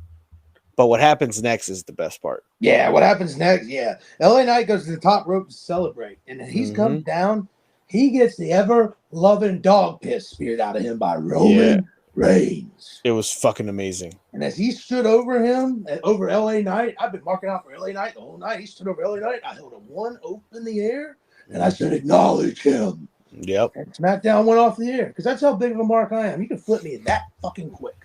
what happens next is the best part. Yeah, what happens next? Yeah, LA Knight goes to the top rope to celebrate, and then he's come down. He gets the ever-loving dog piss speared out of him by Roman Reigns. It was fucking amazing. And as he stood over him, over LA Knight, I've been marking out for LA Knight the whole night. He stood over LA Knight. I held a 1 open in the air, and I said, acknowledge him. Yep. And SmackDown went off the air because that's how big of a mark I am. You can flip me that fucking quick.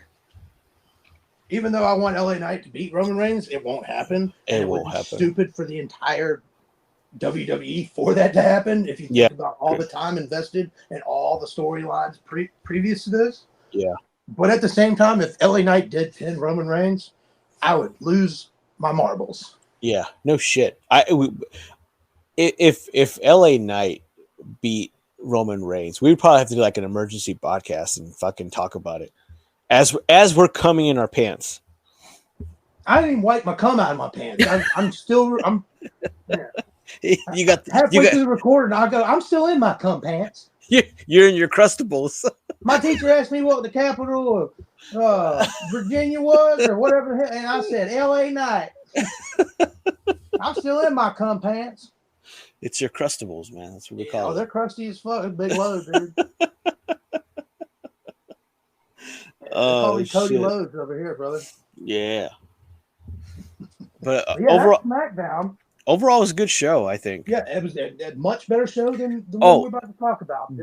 Even though I want LA Knight to beat Roman Reigns, it won't happen. It won't happen. Stupid for the entire WWE for that to happen. If you think about all the time invested and all the storylines previous to this. Yeah. But at the same time, if LA Knight did pin Roman Reigns, I would lose my marbles. Yeah. No shit. If LA Knight beat Roman Reigns, we'd probably have to do like an emergency podcast and fucking talk about it as we're coming in our pants. I didn't even wipe my cum out of my pants. I'm still. You got halfway through the recording. I go. I'm still in my cum pants. You're in your crustables. My teacher asked me what the capital of Virginia was or whatever, and I said LA Knight. I'm still in my cum pants. It's your crustables, man. That's what we call it. Oh, they're crusty as fuck. Big loads, dude. Oh, Cody Loads over here, brother. Yeah. But overall, SmackDown. Overall, it was a good show, I think. Yeah, it was a much better show than the one we're about to talk about.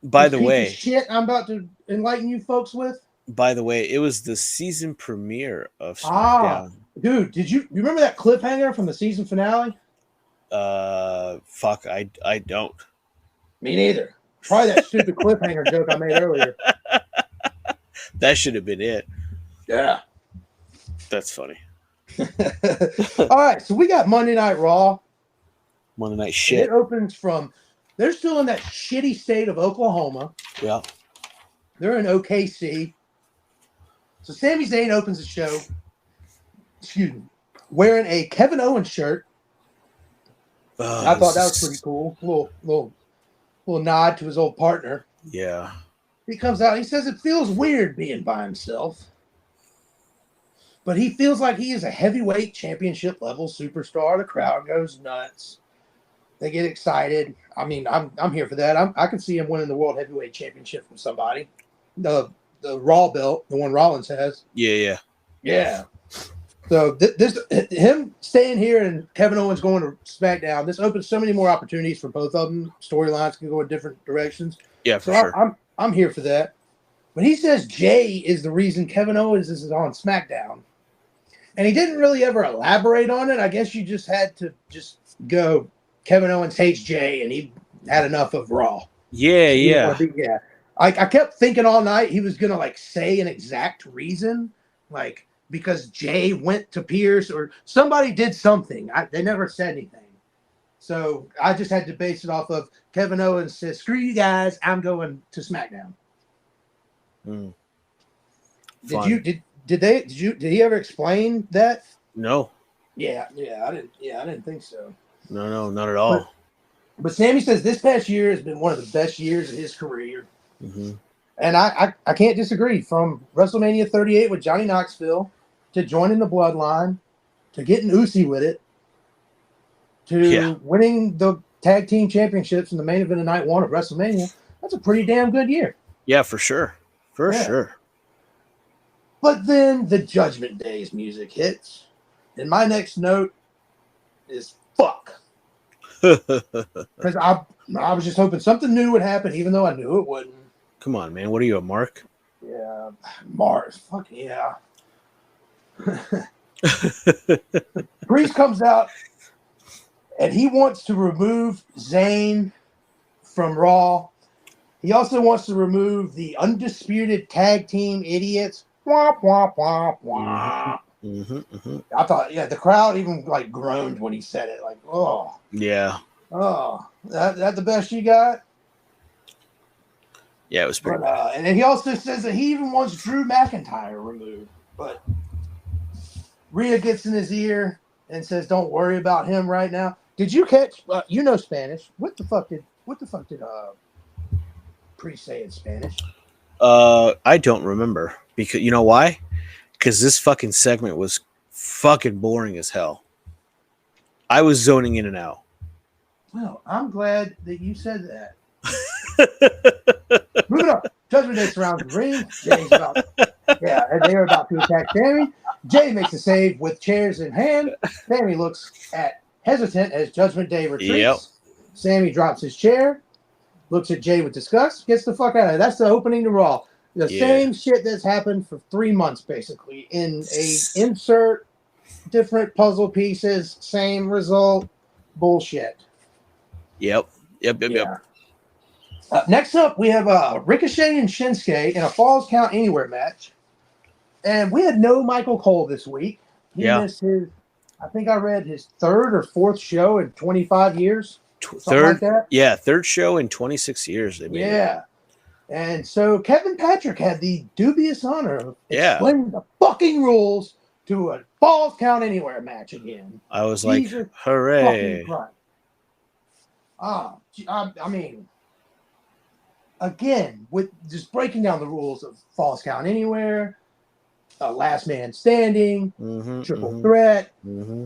By the way, shit I'm about to enlighten you folks with. By the way, it was the season premiere of SmackDown. Dude, you remember that cliffhanger from the season finale? Fuck, I don't. Me neither. Probably that stupid cliffhanger joke I made earlier. That should have been it. Yeah. That's funny. All right, so we got Monday Night Raw. Monday Night shit. It opens from, they're still in that shitty state of Oklahoma. Yeah. They're in OKC. So Sami Zayn opens the show, wearing a Kevin Owens shirt. I thought that was pretty cool. Little nod to his old partner. Yeah. He comes out. He says it feels weird being by himself, but he feels like he is a heavyweight championship level superstar. The crowd goes nuts. They get excited. I mean, I'm here for that. I can see him winning the World Heavyweight Championship from somebody. The Raw belt, the one Rollins has. Yeah. So this him staying here and Kevin Owens going to SmackDown. This opens so many more opportunities for both of them. Storylines can go in different directions. Yeah, for sure. I'm here for that. But he says Jay is the reason Kevin Owens is on SmackDown. And he didn't really ever elaborate on it. I guess you just had to just go, Kevin Owens hates Jay, and he had enough of Raw. Yeah. I kept thinking all night he was going to, like, say an exact reason, like, because Jay went to Pierce or somebody did something. They never said anything. So I just had to base it off of Kevin Owens says, screw you guys, I'm going to SmackDown. Did he ever explain that? No. I didn't think so. No, not at all. But Sammy says this past year has been one of the best years of his career. Mm-hmm. And I can't disagree. From WrestleMania 38 with Johnny Knoxville to joining the Bloodline to getting Uzi with it to winning the tag team championships in the main event of night 1 of WrestleMania. That's a pretty damn good year. Yeah, for sure. For sure. But then the Judgment Day's music hits. And my next note is fuck. Because I was just hoping something new would happen, even though I knew it wouldn't. Come on, man. What are you, a Mark? Yeah, Mark. Fuck yeah. Priest comes out, and he wants to remove Zayn from Raw. He also wants to remove the Undisputed Tag Team Idiots. Womp, womp, womp, womp. I thought, the crowd even like groaned when he said it. Like, oh. Yeah. Oh, that the best you got? Yeah, it was pretty bad. And then he also says that he even wants Drew McIntyre removed. But Rhea gets in his ear and says, don't worry about him right now. Did you catch, you know Spanish. What the fuck did Priest say in Spanish? I don't remember. Because you know why? Because this fucking segment was fucking boring as hell. I was zoning in and out. Well, I'm glad that you said that. Moving up. Judgment Day surrounds the ring. And they are about to attack Sammy. Jay makes a save with chairs in hand. Sammy looks hesitant as Judgment Day retreats. Yep. Sammy drops his chair, looks at Jay with disgust, gets the fuck out of there. That's the opening to Raw. The same shit that's happened for 3 months, basically, in a insert different puzzle pieces, same result, bullshit. Yep. Next up, we have Ricochet and Shinsuke in a Falls Count Anywhere match. And we had no Michael Cole this week. He missed his, I think I read his 3rd or 4th show in 25 years. Third, like that. Yeah, 3rd show in 26 years. They made it. And so Kevin Patrick had the dubious honor of explaining the fucking rules to a Falls Count Anywhere match again. I was like, hooray. I mean, again, with just breaking down the rules of Falls Count Anywhere, last man standing, triple threat,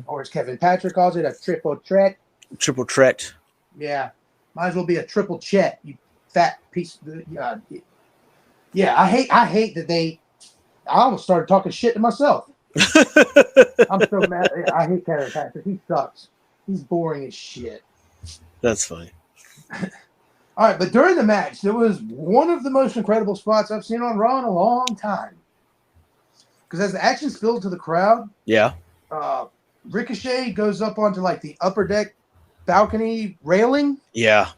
or as Kevin Patrick calls it, a triple threat. Triple threat. Yeah. Might as well be a triple chet, you fat piece of I hate that I almost started talking shit to myself. I'm so mad. I hate Kevin Patrick. He sucks. He's boring as shit. That's funny. All right, but during the match, there was one of the most incredible spots I've seen on Raw in a long time. Because as the action spilled to the crowd, Ricochet goes up onto like the upper deck balcony railing. Yeah.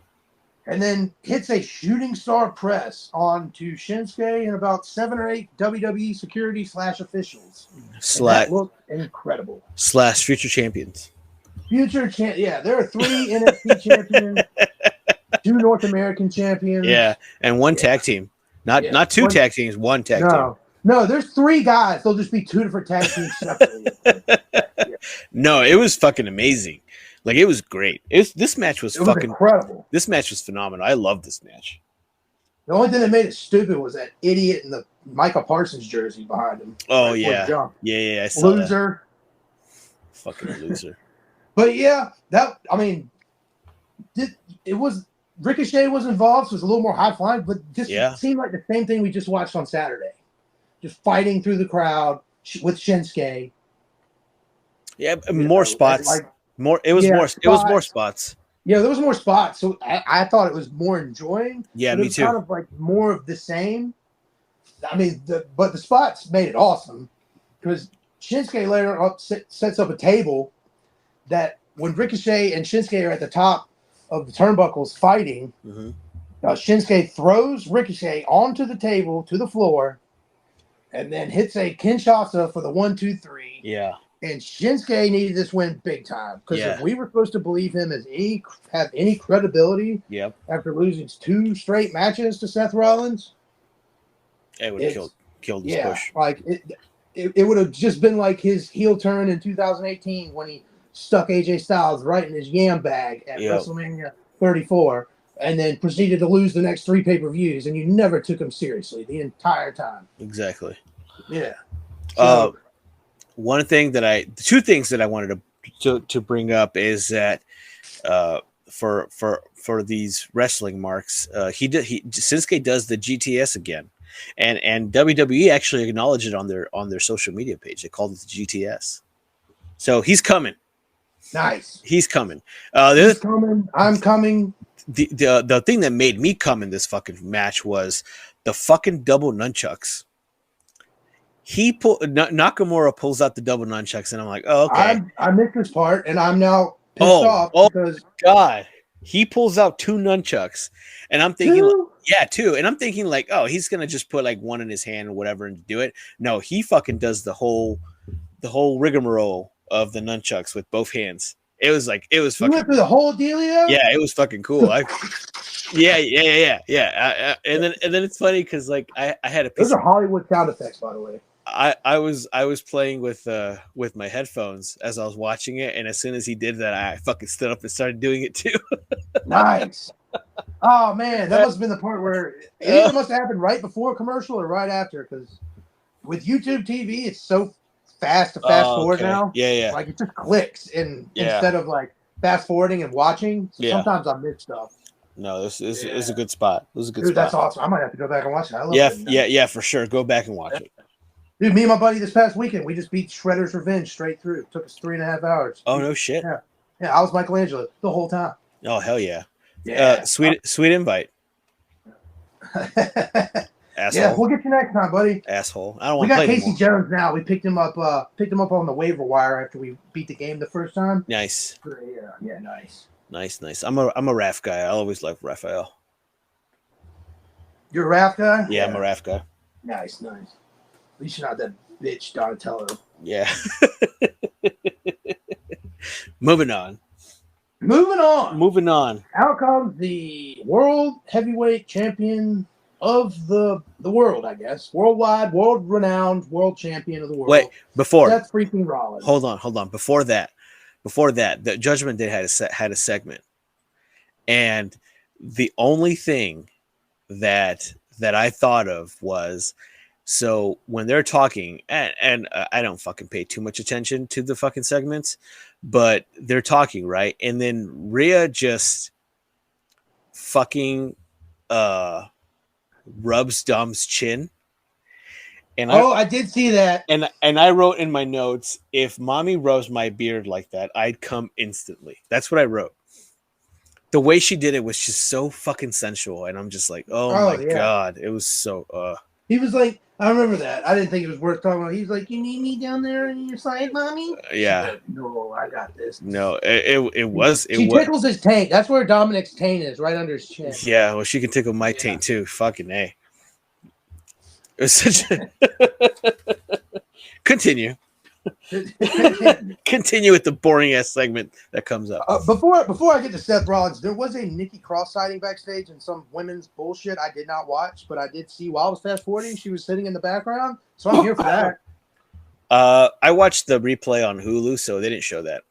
And then hits a shooting star press onto Shinsuke and about 7 or 8 WWE security / officials. That looked incredible. / future champions. There are 3 NXT champions, 2 North American champions. Yeah, and 1 tag team. Not 2 tag teams, 1 tag team. No, there's 3 guys. There'll just be 2 different tag teams separately. No, it was fucking amazing. Like, it was great. This match was fucking incredible. This match was phenomenal. I love this match. The only thing that made it stupid was that idiot in the Michael Parsons jersey behind him. Oh, yeah. I saw loser. That. Fucking loser. But, it was Ricochet was involved, so it was a little more high-flying, but this seemed like the same thing we just watched on Saturday. Just fighting through the crowd with Shinsuke. Yeah, more spots. It was more spots. Yeah, there was more spots. So I thought it was more enjoying. Yeah, me too. Kind of like more of the same. I mean, but the spots made it awesome because Shinsuke later sets up a table that when Ricochet and Shinsuke are at the top of the turnbuckles fighting, Shinsuke throws Ricochet onto the table to the floor and then hits a Kinshasa for the 1-2-3. Yeah. And Shinsuke needed this win big time because if we were supposed to believe him as have any credibility after losing 2 straight matches to Seth Rollins, it would have killed his push. Like it would have just been like his heel turn in 2018 when he stuck AJ Styles right in his yam bag at WrestleMania 34 and then proceeded to lose the next 3 pay-per-views, and you never took him seriously the entire time. Exactly. Yeah. So, two things that I wanted to bring up is that for these wrestling marks, Shinsuke does the GTS again, and WWE actually acknowledged it on their social media page. They called it the GTS. So he's coming. Nice. He's coming. He's coming. I'm coming. The thing that made me come in this fucking match was the fucking double nunchucks. Nakamura pulls out the double nunchucks, and I'm like, oh, okay. I missed this part, and I'm now pissed off because God, he pulls out 2 nunchucks, and I'm thinking, 2, and I'm thinking like, oh, he's gonna just put like one in his hand or whatever and do it. No, he fucking does the whole rigmarole of the nunchucks with both hands. It was fucking. You went through the whole dealio? Yeah, it was fucking cool. Yeah. And then it's funny because like I had a piece. Those are Hollywood sound effects, by the way. I was playing with my headphones as I was watching it, and as soon as he did that, I fucking stood up and started doing it too. Nice. Oh man, that must have been the part where it either must have happened right before a commercial or right after, because with YouTube TV, it's so fast to fast forward now. Yeah. Like it just clicks instead of like fast forwarding and watching. So sometimes I miss stuff. No, this is a good spot. It was a good spot. That's awesome. I might have to go back and watch it. I love it. For sure. Go back and watch it. Dude, me and my buddy this past weekend, we just beat Shredder's Revenge straight through. It took us 3.5 hours. Oh, no shit. Yeah, I was Michelangelo the whole time. Oh, hell yeah. Sweet invite. Asshole. Yeah, we'll get you next time, buddy. Asshole. I don't want to play We got Casey anymore. Jones now. We picked him up on the waiver wire after we beat the game the first time. Nice. Yeah, nice. Nice. I'm a Raph guy. I always love Raphael. You're a Raph guy? Yeah, I'm a Raph guy. Nice. At least you're not that bitch Donatello. Yeah. Moving on. Out comes the world heavyweight champion of the world, I guess. Worldwide, world-renowned, world champion of the world. Wait, before. Seth freaking Rollins. Hold on. Before that, the Judgment Day had a segment. And the only thing that I thought of was, so when they're talking, and I don't fucking pay too much attention to the fucking segments, but they're talking, right? And then Rhea just fucking rubs Dom's chin. And I did see that. And I wrote in my notes, if mommy rubs my beard like that, I'd come instantly. That's what I wrote. The way she did it was just so fucking sensual, and I'm just like, oh my God, it was so. He was like, I remember that. I didn't think it was worth talking about. He was like, "You need me down there on your side, mommy?" Yeah. Said, no, I got this. No, it was. She tickles his taint. That's where Dominic's taint is, right under his chin. Yeah, well, she can tickle my taint too. Fucking A. It was such a. Continue. Continue with the boring ass segment that comes up. Before I get to Seth Rollins, there was a Nikki Cross sighting backstage and some women's bullshit I did not watch, but I did see while I was fast forwarding. She was sitting in the background, so I'm here for that. I watched the replay on Hulu, so they didn't show that.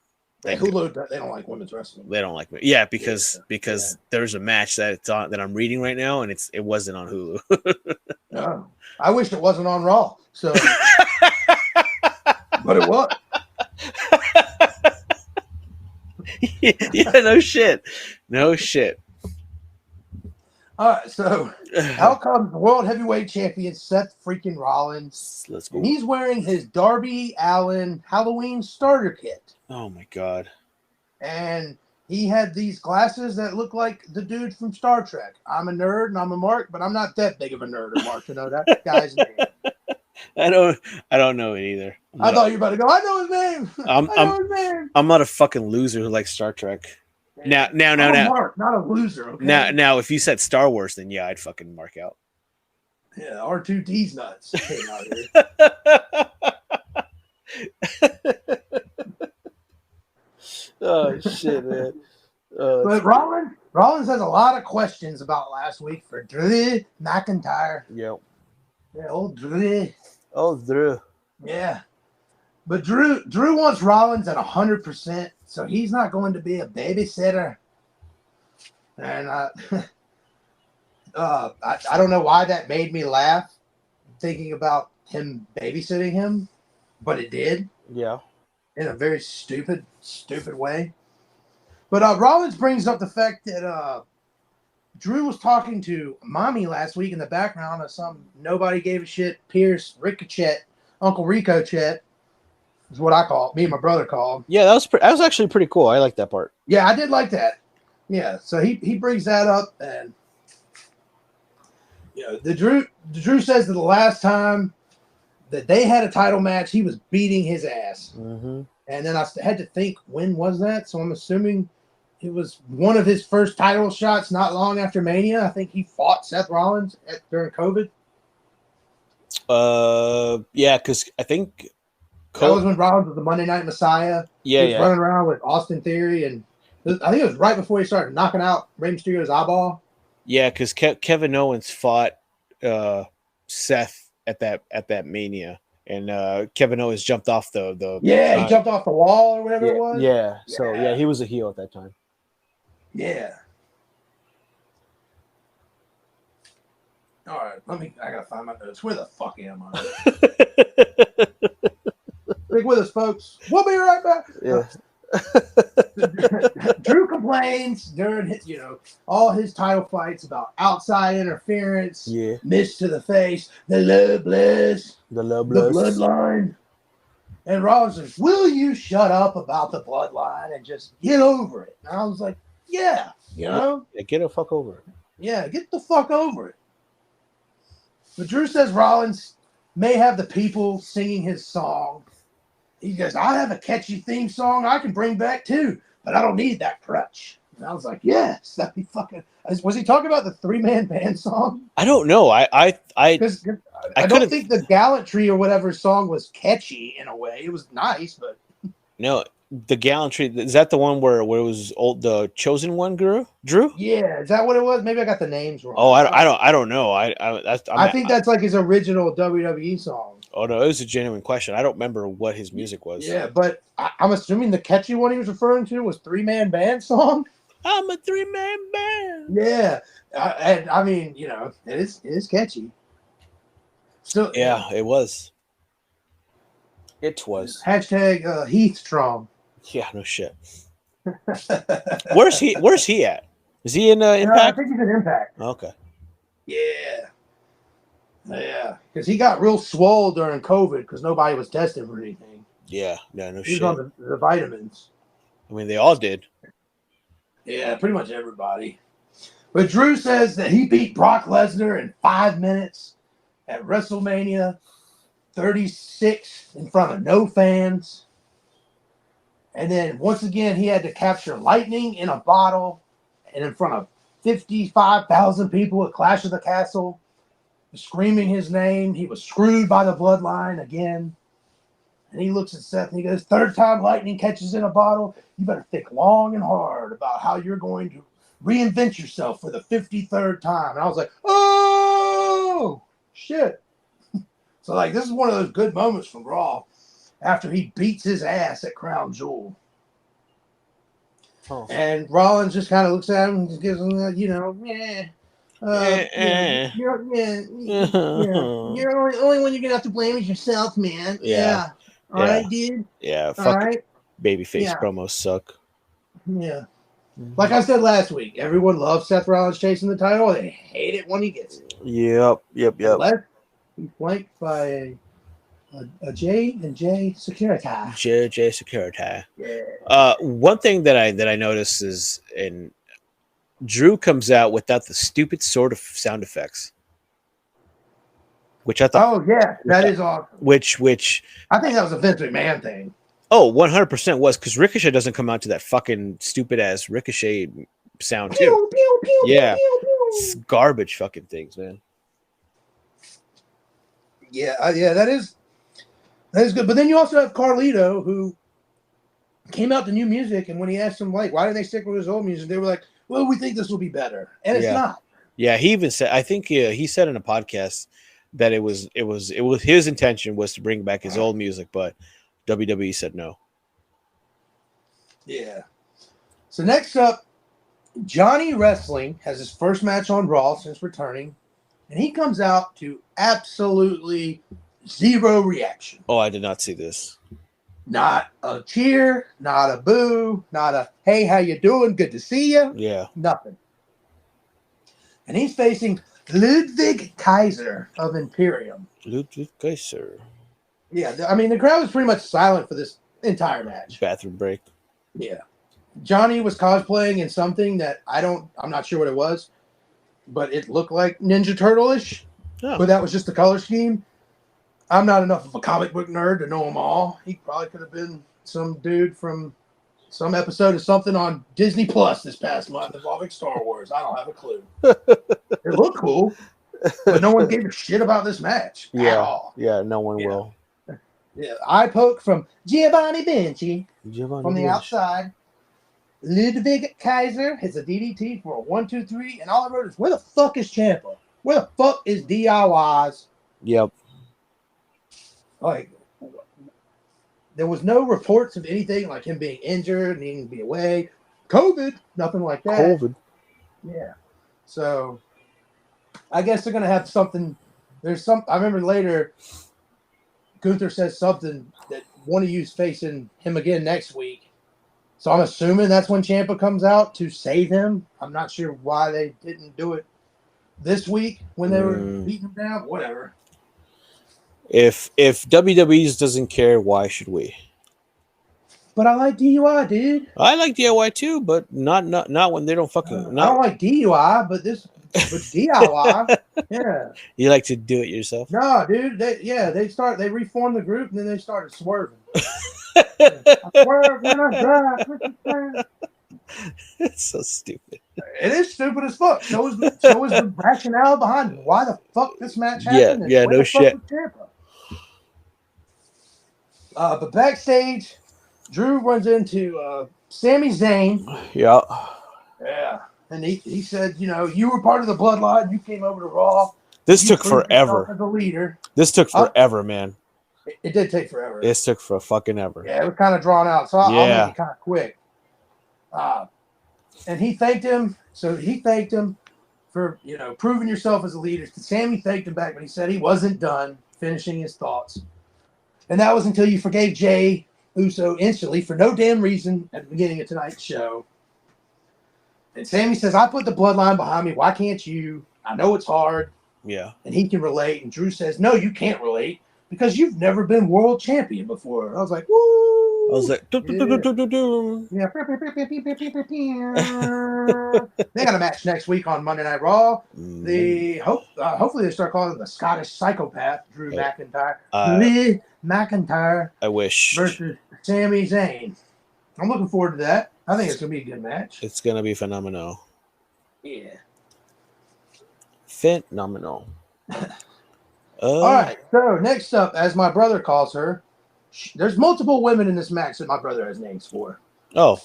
Hulu, they don't like women's wrestling. They don't like me. Yeah, because there's a match that it's on that I'm reading right now, and it wasn't on Hulu. No, I wish it wasn't on Raw. So. But it was. Yeah, no shit. All right, so out comes the world heavyweight champion Seth freaking Rollins. Let's go. And he's wearing his Darby Allin Halloween starter kit. Oh my God. And he had these glasses that look like the dude from Star Trek. I'm a nerd and I'm a mark, but I'm not that big of a nerd or mark to know that guy's name. I don't know it either. I thought you were about to go. I know his name. I know his name. I'm not a fucking loser who likes Star Trek. Now. Mark, not a loser. Okay. Now, if you said Star Wars, then yeah, I'd fucking mark out. Yeah, R2D's nuts came out here. Oh shit, man. But Rollins has a lot of questions about last week for Drew McIntyre. Yep. Yeah, old Drew. Oh, Drew. Yeah. But Drew wants Rollins at 100%, so he's not going to be a babysitter. And I don't know why that made me laugh, thinking about him babysitting him, but it did. Yeah. In a very stupid way. But Rollins brings up the fact that Drew was talking to Mommy last week in the background of some nobody gave a shit Pierce Ricochet, Uncle Rico Chet. Is what I call it. Me and my brother call him. Yeah, that was actually pretty cool. I like that part. Yeah, I did like that. Yeah, so he brings that up, and the Drew says that the last time that they had a title match, he was beating his ass. Mm-hmm. And then I had to think, when was that? So I'm assuming it was one of his first title shots not long after Mania. I think he fought Seth Rollins during COVID. Yeah, because I think that was when Rollins was the Monday Night Messiah. Yeah, he was running around with Austin Theory, and I think it was right before he started knocking out Rey Mysterio's eyeball. Yeah, because Kevin Owens fought Seth at that Mania, and Kevin Owens jumped off the he jumped off the wall or whatever it was. Yeah, so yeah, he was a heel at that time. Yeah. All right, I gotta find my notes. Where the fuck am I? Stick with us, folks. We'll be right back. Yeah. Drew complains during his, all his title fights about outside interference, miss to the face, the bloodline. And Rollins says, "Will you shut up about the bloodline and just get over it?" And I was like, "Yeah, Yeah, get the fuck over it. Yeah, get the fuck over it." But Drew says Rollins may have the people singing his song. He goes, "I have a catchy theme song I can bring back too, but I don't need that crutch." And I was like, "Yes, that'd be fucking." Was he talking about the 3-man band song? I don't know. I don't think the Gallantry or whatever song was catchy in a way. It was nice, but no. The Gallantry, is that the one where it was the Chosen One, Drew? Yeah, is that what it was? Maybe I got the names wrong. Oh, I don't know. I think that's like his original WWE song. Oh no, it was a genuine question. I don't remember what his music was. Yeah, but I'm assuming the catchy one he was referring to was 3-man band song. I'm a 3-man band. Yeah, and I mean, it is catchy. So yeah, it was. It was. Hashtag Heath Strong. Yeah, no shit. Where's he at? Is he in Impact? I think he's in Impact. Okay. Yeah. Yeah, because he got real swole during COVID because nobody was tested for anything. Yeah, no shit. He was on the vitamins. I mean, they all did. Yeah, pretty much everybody. But Drew says that he beat Brock Lesnar in 5 minutes at WrestleMania 36 in front of no fans. And then once again, he had to capture lightning in a bottle and in front of 55,000 people at Clash of the Castle, screaming his name. He was screwed by the bloodline again. And he looks at Seth and he goes, "Third time lightning catches in a bottle, you better think long and hard about how you're going to reinvent yourself for the 53rd time." And I was like, oh, shit. So, this is one of those good moments from Raw after he beats his ass at Crown Jewel. Oh. And Rollins just kind of looks at him and just gives him, you're only one you're gonna have to blame is yourself, man. Yeah. All right, dude. Yeah. Fuck. Right? Babyface promos suck. Yeah. Like I said last week, everyone loves Seth Rollins chasing the title. They hate it when he gets it. Yep. Unless he's flanked by a J and J Security. J Security. Yeah. One thing that I noticed is Drew comes out without the stupid sort of sound effects. which I thought. Oh yeah, that is awesome. Which I think that was a Vince McMahon thing. Oh, 100% was, because Ricochet doesn't come out to that fucking stupid ass Ricochet sound too. Pew, pew, pew, Yeah, pew, pew. it's garbage fucking things, man. Yeah, that is good. But then you also have Carlito, who came out to new music, and when he asked them, like, why didn't they stick with his old music, they were like, well, we think this will be better, and it's not. Yeah, he even said, I think he said in a podcast that it was his intention was to bring back his old music, but WWE said no. Yeah. So next up, Johnny Wrestling has his first match on Raw since returning, and he comes out to absolutely zero reaction. Oh, I did not see this. Not a cheer, not a boo, not a, hey, how you doing? Good to see you. Yeah. Nothing. And he's facing Ludwig Kaiser of Imperium. Ludwig Kaiser. Yeah, I mean, the crowd was pretty much silent for this entire match. Bathroom break. Yeah. Johnny was cosplaying in something that I'm not sure what it was, but it looked like Ninja Turtle-ish. Oh. But that was just the color scheme. I'm not enough of a comic book nerd to know them all. He probably could have been some dude from some episode of something on Disney Plus this past month involving Star Wars. I don't have a clue. It looked cool, but no one gave a shit about this match at all. Yeah, no one will. Yeah, eye poke from Giovanni Vinci from the outside. Ludwig Kaiser hits a DDT for a 1-2-3, and all I wrote is, where the fuck is Ciampa? Where the fuck is DIYs? Yep. Like, there was no reports of anything like him being injured, needing to be away. COVID, nothing like that. COVID. Yeah. So, I guess they're going to have something. I remember later, Gunther says something that one of you's facing him again next week. So I'm assuming that's when Ciampa comes out to save him. I'm not sure why they didn't do it this week when they were beating him down. Whatever. If WWE doesn't care, why should we? But I like DUI, dude. I like DIY too, but not when they don't fucking. I don't like DUI, but DIY, yeah. You like to do it yourself? No, dude. They reformed the group and then they started swerving. I swerve when I drive. It's so stupid. It is stupid as fuck. So is the rationale behind it. Why the fuck this match happened? Yeah, no shit. But backstage, Drew runs into Sami Zayn. Yeah. Yeah. And he said, you were part of the bloodline. You came over to Raw. This took forever. As a leader. This took forever, man. It did take forever. This took for fucking ever. Yeah, it was kind of drawn out. So I'll make it kind of quick. And he thanked him. So he thanked him for, proving yourself as a leader. Sami thanked him back, but he said he wasn't done finishing his thoughts. And that was until you forgave Jay Uso instantly for no damn reason at the beginning of tonight's show. And Sami says, I put the bloodline behind me. Why can't you? I know it's hard. Yeah. And he can relate. And Drew says, no, you can't relate because you've never been world champion before. I was like, woo. I was like, yeah. They got a match next week on Monday Night Raw. Hopefully they start calling him the Scottish Psychopath, Drew McIntyre. Lee McIntyre. I wish. Versus Sami Zayn. I'm looking forward to that. I think it's going to be a good match. It's going to be phenomenal. Yeah. Phenomenal. All right. So next up, as my brother calls her, there's multiple women in this match that my brother has names for. Oh.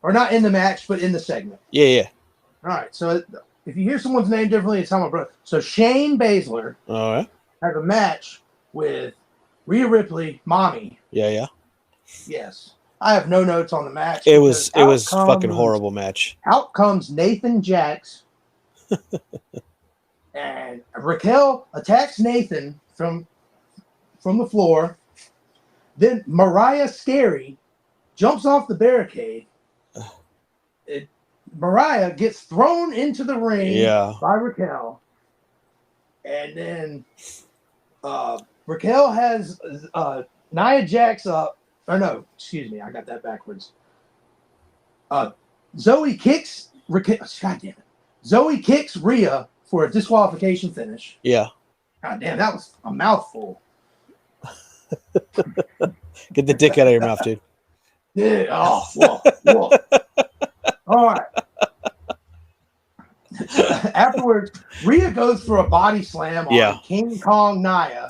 Or not in the match, but in the segment. Yeah. All right. So if you hear someone's name differently, it's how my brother. So Shane Baszler has a match with Rhea Ripley, Mommy. Yeah. Yes. I have no notes on the match. It was fucking horrible match. Out comes Nathan Jax. And Raquel attacks Nathan from the floor. Then Mariah Scary jumps off the barricade. Mariah gets thrown into the ring by Raquel. And then Raquel has Nia Jax up. Or no, excuse me, I got that backwards. Zoe kicks Raquel. God damn it. Zoe kicks Rhea for a disqualification finish. Yeah. God damn, that was a mouthful. Get the dick out of your mouth, dude. Yeah. Oh, whoa. All right. Afterwards, Rhea goes for a body slam on King Kong Nia.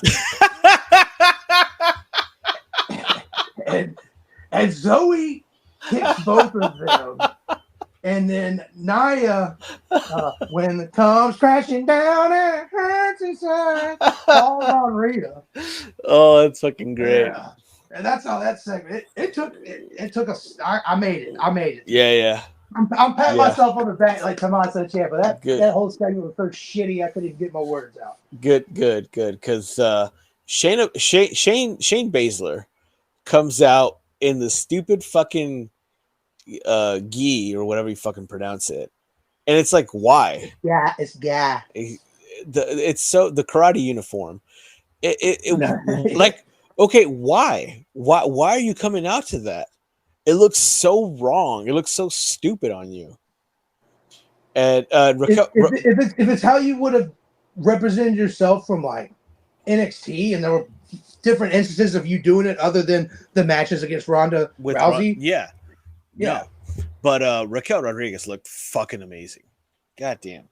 and Zoe kicks both of them. And then Nia, when it comes crashing down and it hurts inside, falls on Rhea. Oh, that's fucking great. Yeah. And that's how that segment. It took us. I made it. Yeah. I'm patting myself on the back like Tommaso Ciampa. That whole segment was so shitty I couldn't even get my words out. Good. Because Shane Baszler comes out in the stupid fucking gi or whatever you fucking pronounce it, and it's like, why? Yeah, it's guy. It's so the karate uniform. Like, okay, why are you coming out to that? It looks so wrong. It looks so stupid on you. And Raquel, if it's how you would have represented yourself from like NXT, and there were different instances of you doing it other than the matches against Ronda Rousey. Yeah. But Raquel Rodriguez looked fucking amazing. God damn.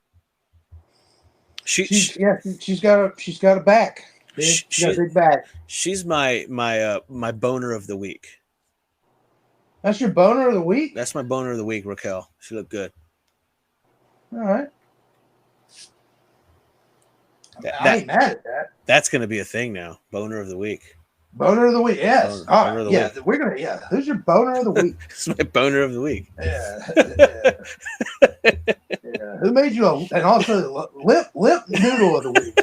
She's got a back. She's got a big back. She's my boner of the week. That's your boner of the week? That's my boner of the week, Raquel. She looked good. All right. I ain't mad at that. That's going to be a thing now. Boner of the week. Boner of the week, yes. Boner of the week. We're going to, Who's your boner of the week? It's my boner of the week. Yeah. Who made you and also lip noodle of the week?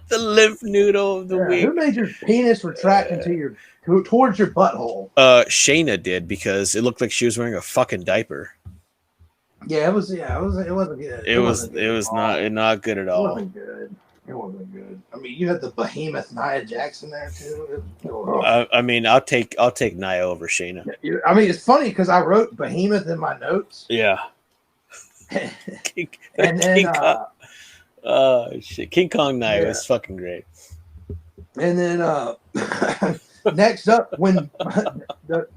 The lymph noodle of the week. Who made your penis retract towards your butthole? Shayna did, because it looked like she was wearing a fucking diaper. Yeah, it wasn't good. It was not good at all. It wasn't good. I mean, you had the behemoth Nia Jackson there too. I mean, I'll take Nia over Shayna. I mean, it's funny because I wrote behemoth in my notes. Yeah. And then King Kong Nia was fucking great. And then next up, when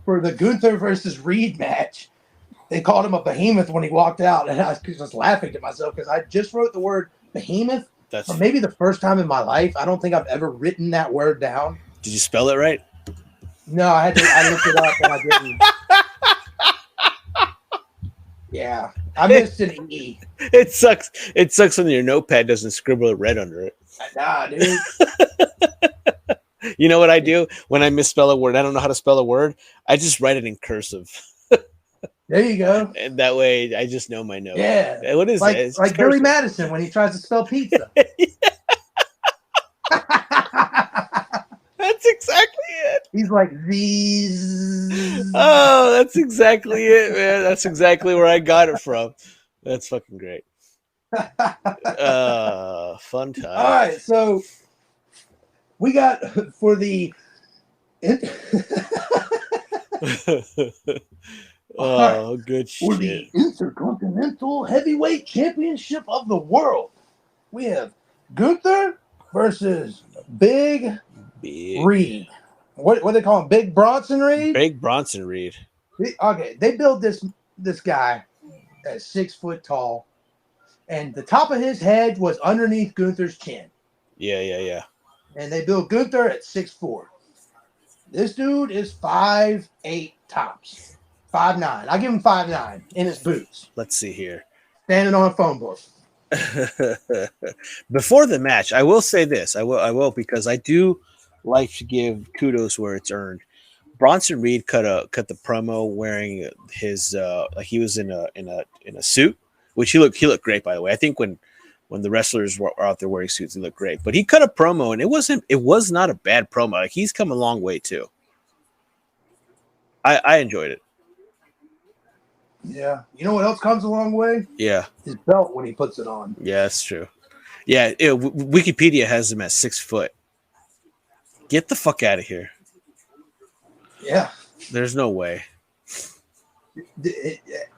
for the Gunther versus Reed match, they called him a behemoth when he walked out, and I was just laughing to myself because I just wrote the word behemoth. Or maybe the first time in my life. I don't think I've ever written that word down. Did you spell it right? No, I looked it up and I didn't. Yeah, I missed an E. It sucks. It sucks when your notepad doesn't scribble a red under it. Nah, dude. You know what I do when I misspell a word? I don't know how to spell a word. I just write it in cursive. There you go. And that way, I just know my note. Yeah. What is it? Like Billy Madison when he tries to spell pizza. That's exactly it. He's like these. Oh, that's exactly it, man. That's exactly where I got it from. That's fucking great. Fun time. All right, so we got for the. Oh, good shit. For the Intercontinental Heavyweight Championship of the World, we have Gunther versus Big Reed. What do they call him? Big Bronson Reed? Big Bronson Reed. Okay, they built this guy at 6 foot tall, and the top of his head was underneath Gunther's chin. Yeah. And they built Gunther at 6'4". This dude is 5'8" tops. 5'9". I give him 5'9" in his boots. Let's see here. Standing on a phone book. Before the match, I will say this. I will because I do like to give kudos where it's earned. Bronson Reed cut the promo wearing his like he was in a suit, which he looked great, by the way. I think when the wrestlers were out there wearing suits, he looked great. But he cut a promo and it was not a bad promo. Like, he's come a long way too. I enjoyed it. Yeah. You know what else comes a long way? Yeah. His belt when he puts it on. Yeah, that's true. Yeah, Wikipedia has him at 6 foot. Get the fuck out of here. Yeah. There's no way.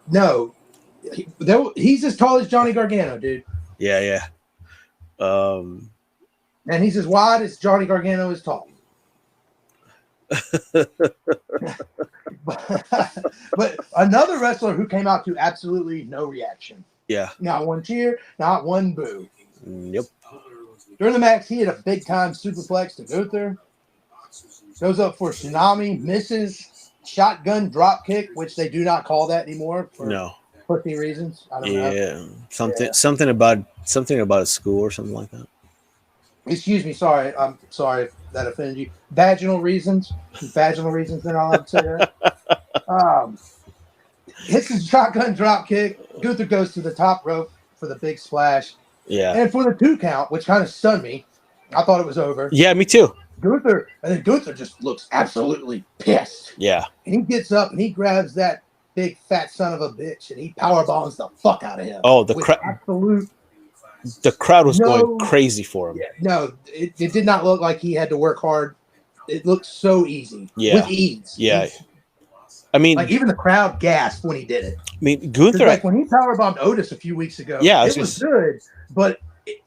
No. He's as tall as Johnny Gargano, dude. Yeah. And he's as wide as Johnny Gargano is tall. but another wrestler who came out to absolutely no reaction. Yeah. Not one cheer, not one boo. Yep. During the match, he had a big-time superplex to Gunther. Goes up for tsunami, misses, shotgun drop kick, which they do not call that anymore for pussy reasons. I don't know. Something about a school or something like that. Excuse me, sorry. I'm sorry if that offended you. Vaginal reasons. Vaginal reasons, they're not allowed to say that. Hits his shotgun drop kick. Gunther goes to the top rope for the big splash. Yeah. And for the 2 count, which kind of stunned me. I thought it was over. Yeah, me too. Gunther just looks absolutely pissed. Yeah. And he gets up and he grabs that big fat son of a bitch and he power bombs the fuck out of him. Oh, the crowd was going crazy for him. Yeah, no, it did not look like he had to work hard. It looked so easy. Yeah. With ease. Yeah. I mean, like even the crowd gasped when he did it. I mean, Gunther, like when he powerbombed Otis a few weeks ago, it was good, but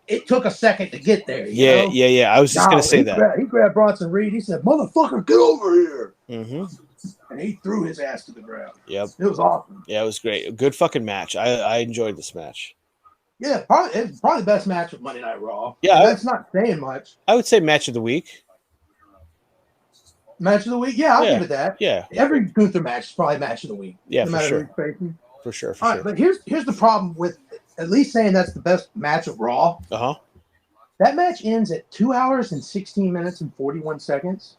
it took a second to get there. You know? Yeah. I was just going to say that. He grabbed Bronson Reed. He said, "Motherfucker, get over here." Mm-hmm. And he threw his ass to the ground. Yep. It was awesome. Yeah, it was great. A good fucking match. I enjoyed this match. Yeah, it's probably the best match of Monday Night Raw. Yeah. That's not saying much. I would say match of the week. Match of the week? Yeah, I'll give it that. Yeah. Every Gunther match is probably match of the week. Yeah, no for matter sure. who's facing. For sure. All right, but here's the problem with at least saying that's the best match of Raw. Uh-huh. That match ends at 2 hours and 16 minutes and 41 seconds.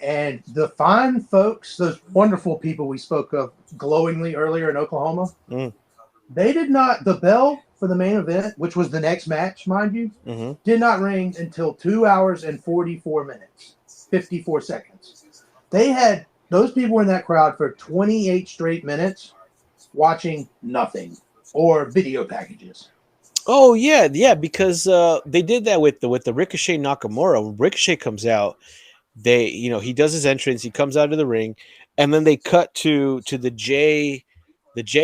And the fine folks, those wonderful people we spoke of glowingly earlier in Oklahoma, they did not, the bell for the main event, which was the next match, mind you, did not ring until 2 hours and 44 minutes, 54 seconds. They had, those people were in that crowd for 28 straight minutes watching nothing or video packages. Oh, yeah, because they did that with the Ricochet Nakamura. When Ricochet comes out, he does his entrance, he comes out of the ring, and then they cut to the J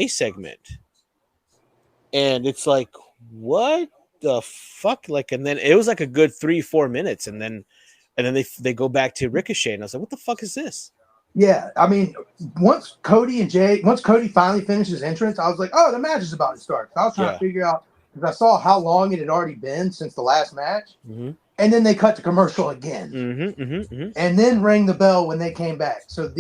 segment. And it's like, what the fuck? Like, and then it was like a good 3-4 minutes, and then they go back to Ricochet, and I was like, what the fuck is this? Yeah, I mean, once Cody finally finished his entrance, I was like, oh, the match is about to start. I was trying to figure out, because I saw how long it had already been since the last match. And then they cut to commercial again. And then rang the bell when they came back. So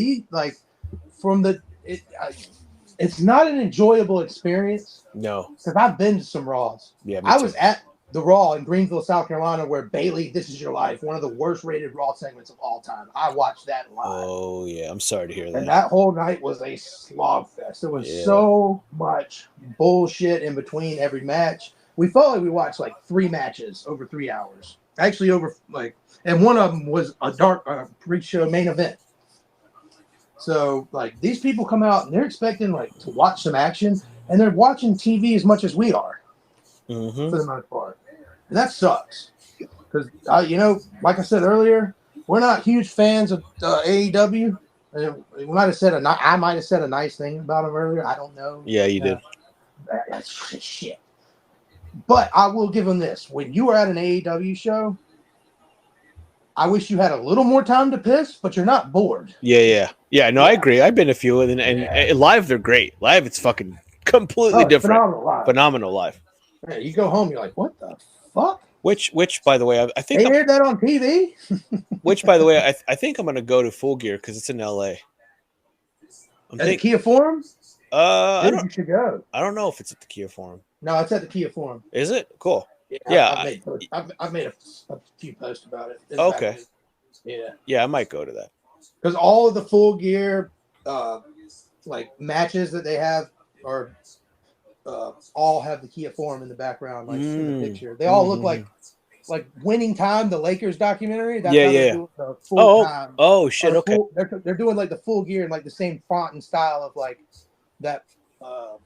it's not an enjoyable experience. No. Because I've been to some Raws. Yeah, I was at the Raw in Greenville, South Carolina, where Bailey, This Is Your Life, one of the worst rated Raw segments of all time. I watched that live. Oh, yeah. I'm sorry to hear that. And that whole night was a slog fest. There was so much bullshit in between every match. We felt like we watched like 3 matches over 3 hours. Actually, and one of them was a dark pre-show main event. So, like, these people come out and they're expecting to watch some action, and they're watching TV as much as we are, for the most part, and that sucks. Because like I said earlier, we're not huge fans of AEW. I might have said a nice thing about them earlier. I don't know. Yeah, you did. That's shit. But I will give them this. When you are at an AEW show, I wish you had a little more time to piss, but you're not bored. Yeah. No, I agree. I've been a few, and live they're great. Live, it's fucking completely different. Phenomenal live. Yeah, you go home, you're like, what the fuck? Which, by the way, I think they aired that on TV. Which, by the way, I think I'm gonna go to Full Gear because it's in LA. At the Kia Forum? You should go. I don't know if it's at the Kia Forum. No, it's at the Kia Forum. Is it? Cool. Yeah. I've made a few posts about it. Okay. Yeah. Yeah, I might go to that. Because all of the Full Gear matches that they have are all have the Kia Forum in the background, in the picture. They all look like Winning Time, the Lakers documentary. That's how they're doing the full time. Oh shit! Okay. They're doing the Full Gear in the same font and style of that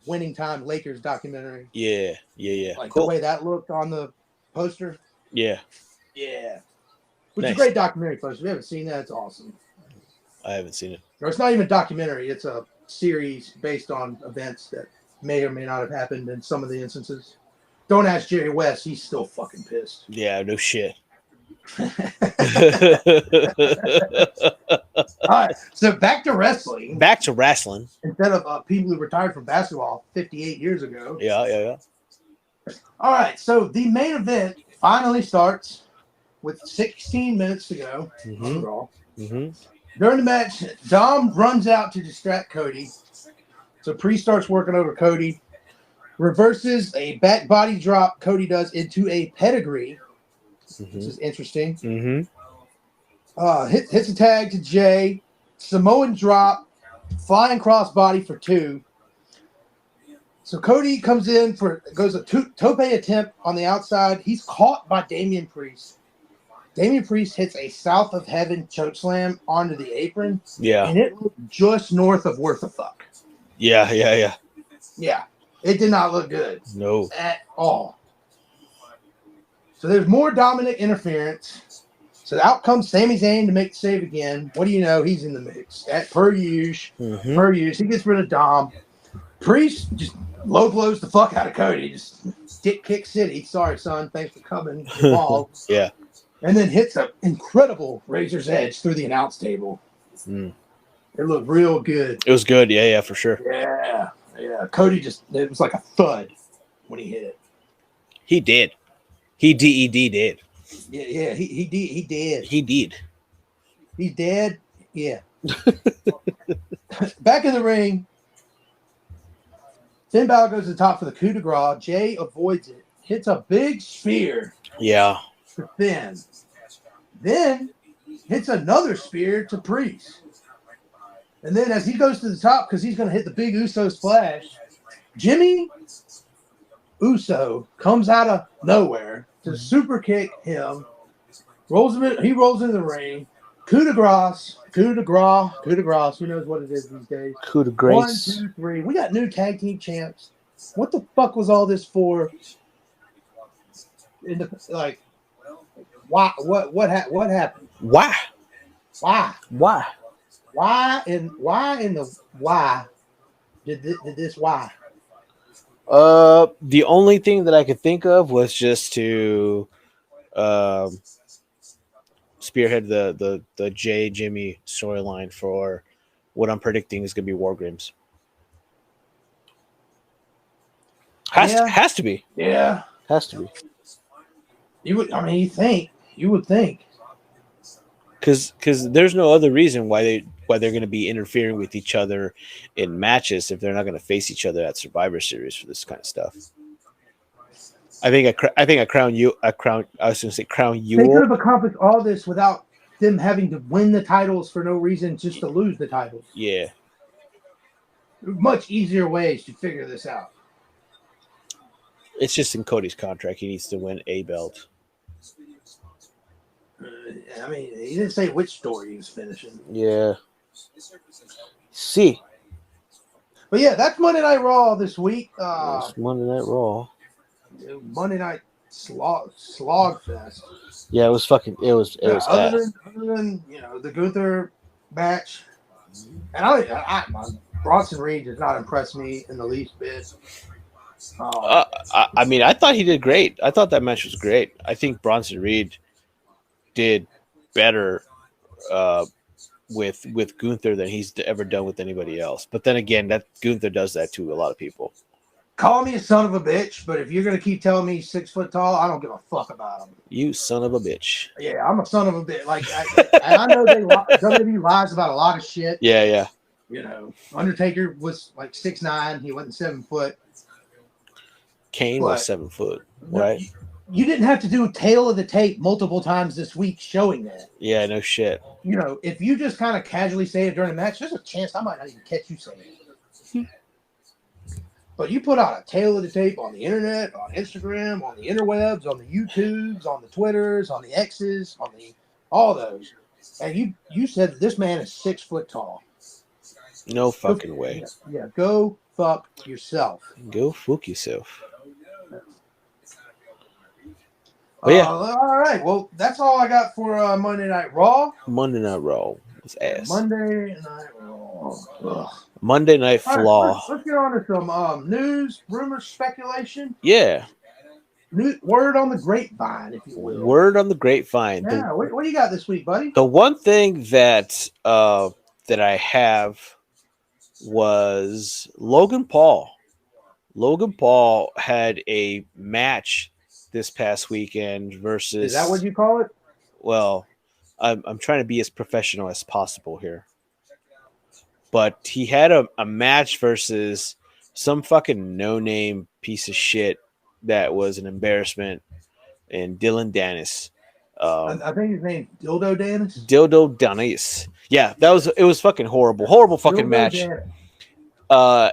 Winning Time Lakers documentary. Yeah. Cool. The way that looked on the poster. Yeah. Which is a great documentary poster. If you haven't seen that, it's awesome. I haven't seen it. Or it's not even a documentary. It's a series based on events that may or may not have happened in some of the instances. Don't ask Jerry West. He's still fucking pissed. Yeah, no shit. All right, so back to wrestling. Back to wrestling. Instead of people who retired from basketball 58 years ago. Yeah. All right, so the main event finally starts with 16 minutes to go. Mm-hmm. During the match, Dom runs out to distract Cody. So Priest starts working over Cody. Reverses a back body drop Cody does into a pedigree. Which is interesting. Hits a tag to Jay. Samoan drop. Flying crossbody for 2. So Cody comes in goes a tope attempt on the outside. He's caught by Damian Priest. Damian Priest hits a South of Heaven chokeslam onto the apron. Yeah. And it looked just north of worth a fuck. Yeah. Yeah. It did not look good. No. At all. So there's more Dominic interference. So out comes Sami Zayn to make the save again. What do you know? He's in the mix. Per usual. He gets rid of Dom. Priest just low blows the fuck out of Cody. Just dick kick city. Sorry, son. Thanks for coming. Yeah. And then hits an incredible Razor's Edge through the announce table. It looked real good. It was good. Yeah, for sure. Yeah. Cody it was like a thud when he hit it. He did. He did. Yeah, he did. He did. He's dead? Yeah. Back in the ring, Finn Balor goes to the top for the coup de grace. Jay avoids it. Hits a big spear. Yeah. To Finn. Then hits another spear to Priest. And then as he goes to the top, because he's going to hit the big Uso splash, Jimmy Uso comes out of nowhere to super kick him. He rolls into the ring. Coup de grace. Who knows what it is these days? Coup de grace. 1, 2, 3. We got new tag team champs. What the fuck was all this for? Why? What happened? Why did this? Why? The only thing that I could think of was just to spearhead the Jay Jimmy storyline for what I'm predicting is going to be War Games. Has to be. Yeah. Has to be. You would think. Because there's no other reason why they're going to be interfering with each other in matches if they're not going to face each other at Survivor Series for this kind of stuff. I think I crown you. I was going to say crown you. They could have accomplished all this without them having to win the titles for no reason, just to lose the titles. Yeah. Much easier ways to figure this out. It's just in Cody's contract. He needs to win a belt. He didn't say which story he was finishing. Yeah. See. But yeah, that's Monday Night Raw this week. It's Monday Night Raw. Monday Night Slogfest. Yeah, it was other than the Gunther match, and Bronson Reed does not impress me in the least bit. I thought he did great. I thought that match was great. I think Bronson Reed did better with Gunther than he's ever done with anybody else. But then again, that Gunther does that to a lot of people. Call me a son of a bitch, but if you're going to keep telling me he's 6 foot tall, I don't give a fuck about him. You son of a bitch. Yeah, I'm a son of a bitch. I know WWE lies about a lot of shit. Yeah. Undertaker was like 6'9". He wasn't 7 foot. Kane was 7 foot, right? You didn't have to do tail of the tape multiple times this week showing that. Yeah, no shit. If you just kind of casually say it during a match, there's a chance I might not even catch you saying it. But you put out a tail of the tape on the internet, on Instagram, on the interwebs, on the YouTubes, on the Twitters, on the X's, on all those. And you said that this man is 6 foot tall. No fucking way. Yeah, go fuck yourself. Go fuck yourself. But yeah. All right. Well, that's all I got for Monday Night Raw. Monday Night Raw was ass. Monday Night Raw. Ugh. Monday Night Flaw. Let's get on to some news, rumors, speculation. Yeah. Word on the grapevine, if you will. Word on the grapevine. Yeah, what do you got this week, buddy? The one thing that that I have was Logan Paul. Logan Paul had a match this past weekend versus. Is that what you call it? Well, I'm trying to be as professional as possible here. But he had a match versus some fucking no-name piece of shit that was an embarrassment, and Dylan Dennis. I think his name's Dildo Dennis. Dildo Dennis. Yeah, it was fucking horrible fucking Dildo match. Dennis.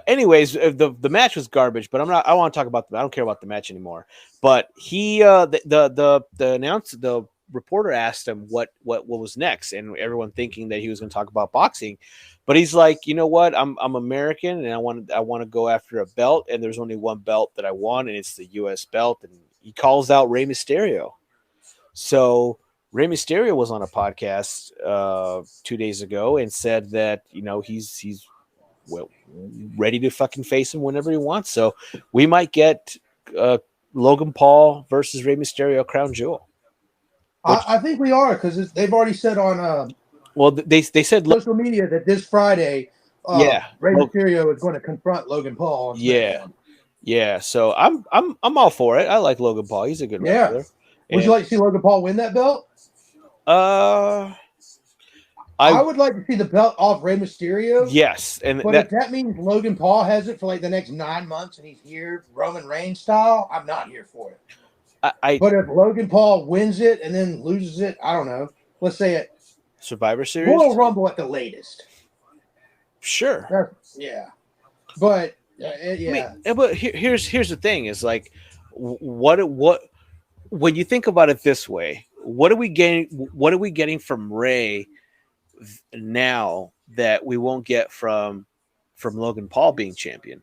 Anyways, the match was garbage, but I want to talk about I don't care about the match anymore. But he the reporter asked him what was next, and everyone thinking that he was going to talk about boxing, but he's like, you know what, I'm American, and I want to go after a belt, and there's only one belt that I want, and it's the U.S. belt, and he calls out Rey Mysterio. So Rey Mysterio was on a podcast 2 days ago and said that, you know, he's ready to fucking face him whenever he wants. So we might get Logan Paul versus Rey Mysterio crown jewel. I think we are, because they've already said on they said social media that this Friday, Rey Mysterio is going to confront Logan Paul. On yeah. So I'm all for it. I like Logan Paul. He's a good wrestler. Would you like to see Logan Paul win that belt? I would like to see the belt off Rey Mysterio. Yes, but if that means Logan Paul has it for like the next 9 months and he's here Roman Reigns style, I'm not here for it. But if Logan Paul wins it and then loses it, I don't know. Let's say it Survivor Series, Royal Rumble at the latest. Sure. Yeah, but but here's the thing: is like what when you think about it this way, what are we getting from Rey now that we won't get from Logan Paul being champion?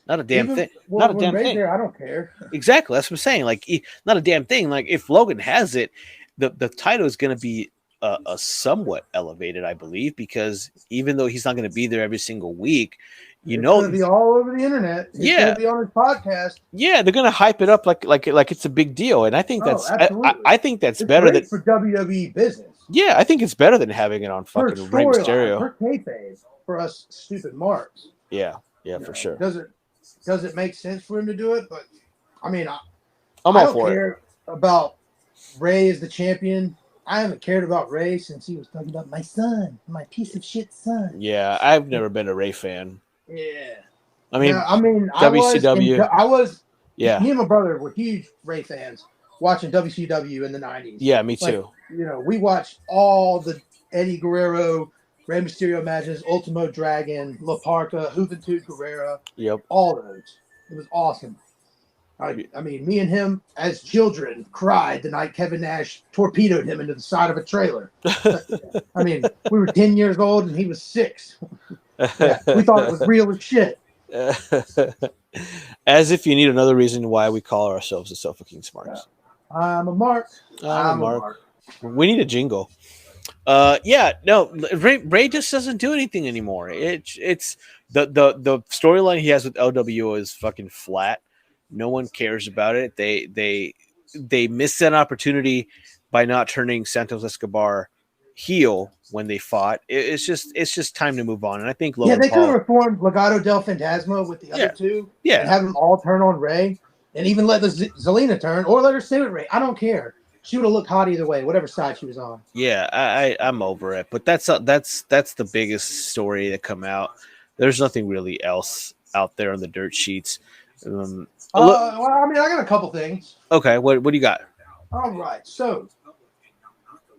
Not a damn thing. Not a damn thing. I don't care. Exactly. That's what I'm saying. Like, not a damn thing. Like, if Logan has it, the title is going to be a somewhat elevated, I believe, because even though he's not going to be there every single week, it's going to be all over the internet. It's going to be on his podcast. Yeah, they're going to hype it up like it's a big deal, and I think I think that's better than for WWE business. Yeah, I think it's better than having it on fucking Rey Mysterio. For kayfabe, for us stupid marks. Yeah, for sure. Does it make sense for him to do it? But I mean, I'm all for it. I don't care about Rey as the champion. I haven't cared about Rey since he was talking about my son, my piece of shit son. Yeah, I've never been a Rey fan. Yeah. I mean, WCW. I was. Yeah. Me and my brother were huge Rey fans watching WCW in the 90s. Yeah, me too. We watched all the Eddie Guerrero, Rey Mysterio matches, Ultimo Dragon, La Parka, Juventud Guerrera. Yep. All those. It was awesome. I mean, me and him as children cried the night Kevin Nash torpedoed him into the side of a trailer. I mean, we were 10 years old and he was 6. Yeah, we thought it was real as shit. As if you need another reason why we call ourselves the Sofa King Smarks. I'm a Mark. I'm a Mark. We need a jingle. Ray just doesn't do anything anymore. It's the storyline he has with LWO is fucking flat. No one cares about it. They missed an opportunity by not turning Santos Escobar heel when they fought. It's just time to move on. And I think Logan they could have reformed Legado del Fantasma with the other two. Yeah, and have them all turn on Ray, and even let the Zelina turn, or let her stay with Ray. I don't care. She would have looked hot either way, whatever side she was on. Yeah, I'm over it. But that's the biggest story that come out. There's nothing really else out there on the dirt sheets. Well, I mean, I got a couple things. Okay, what do you got? All right, so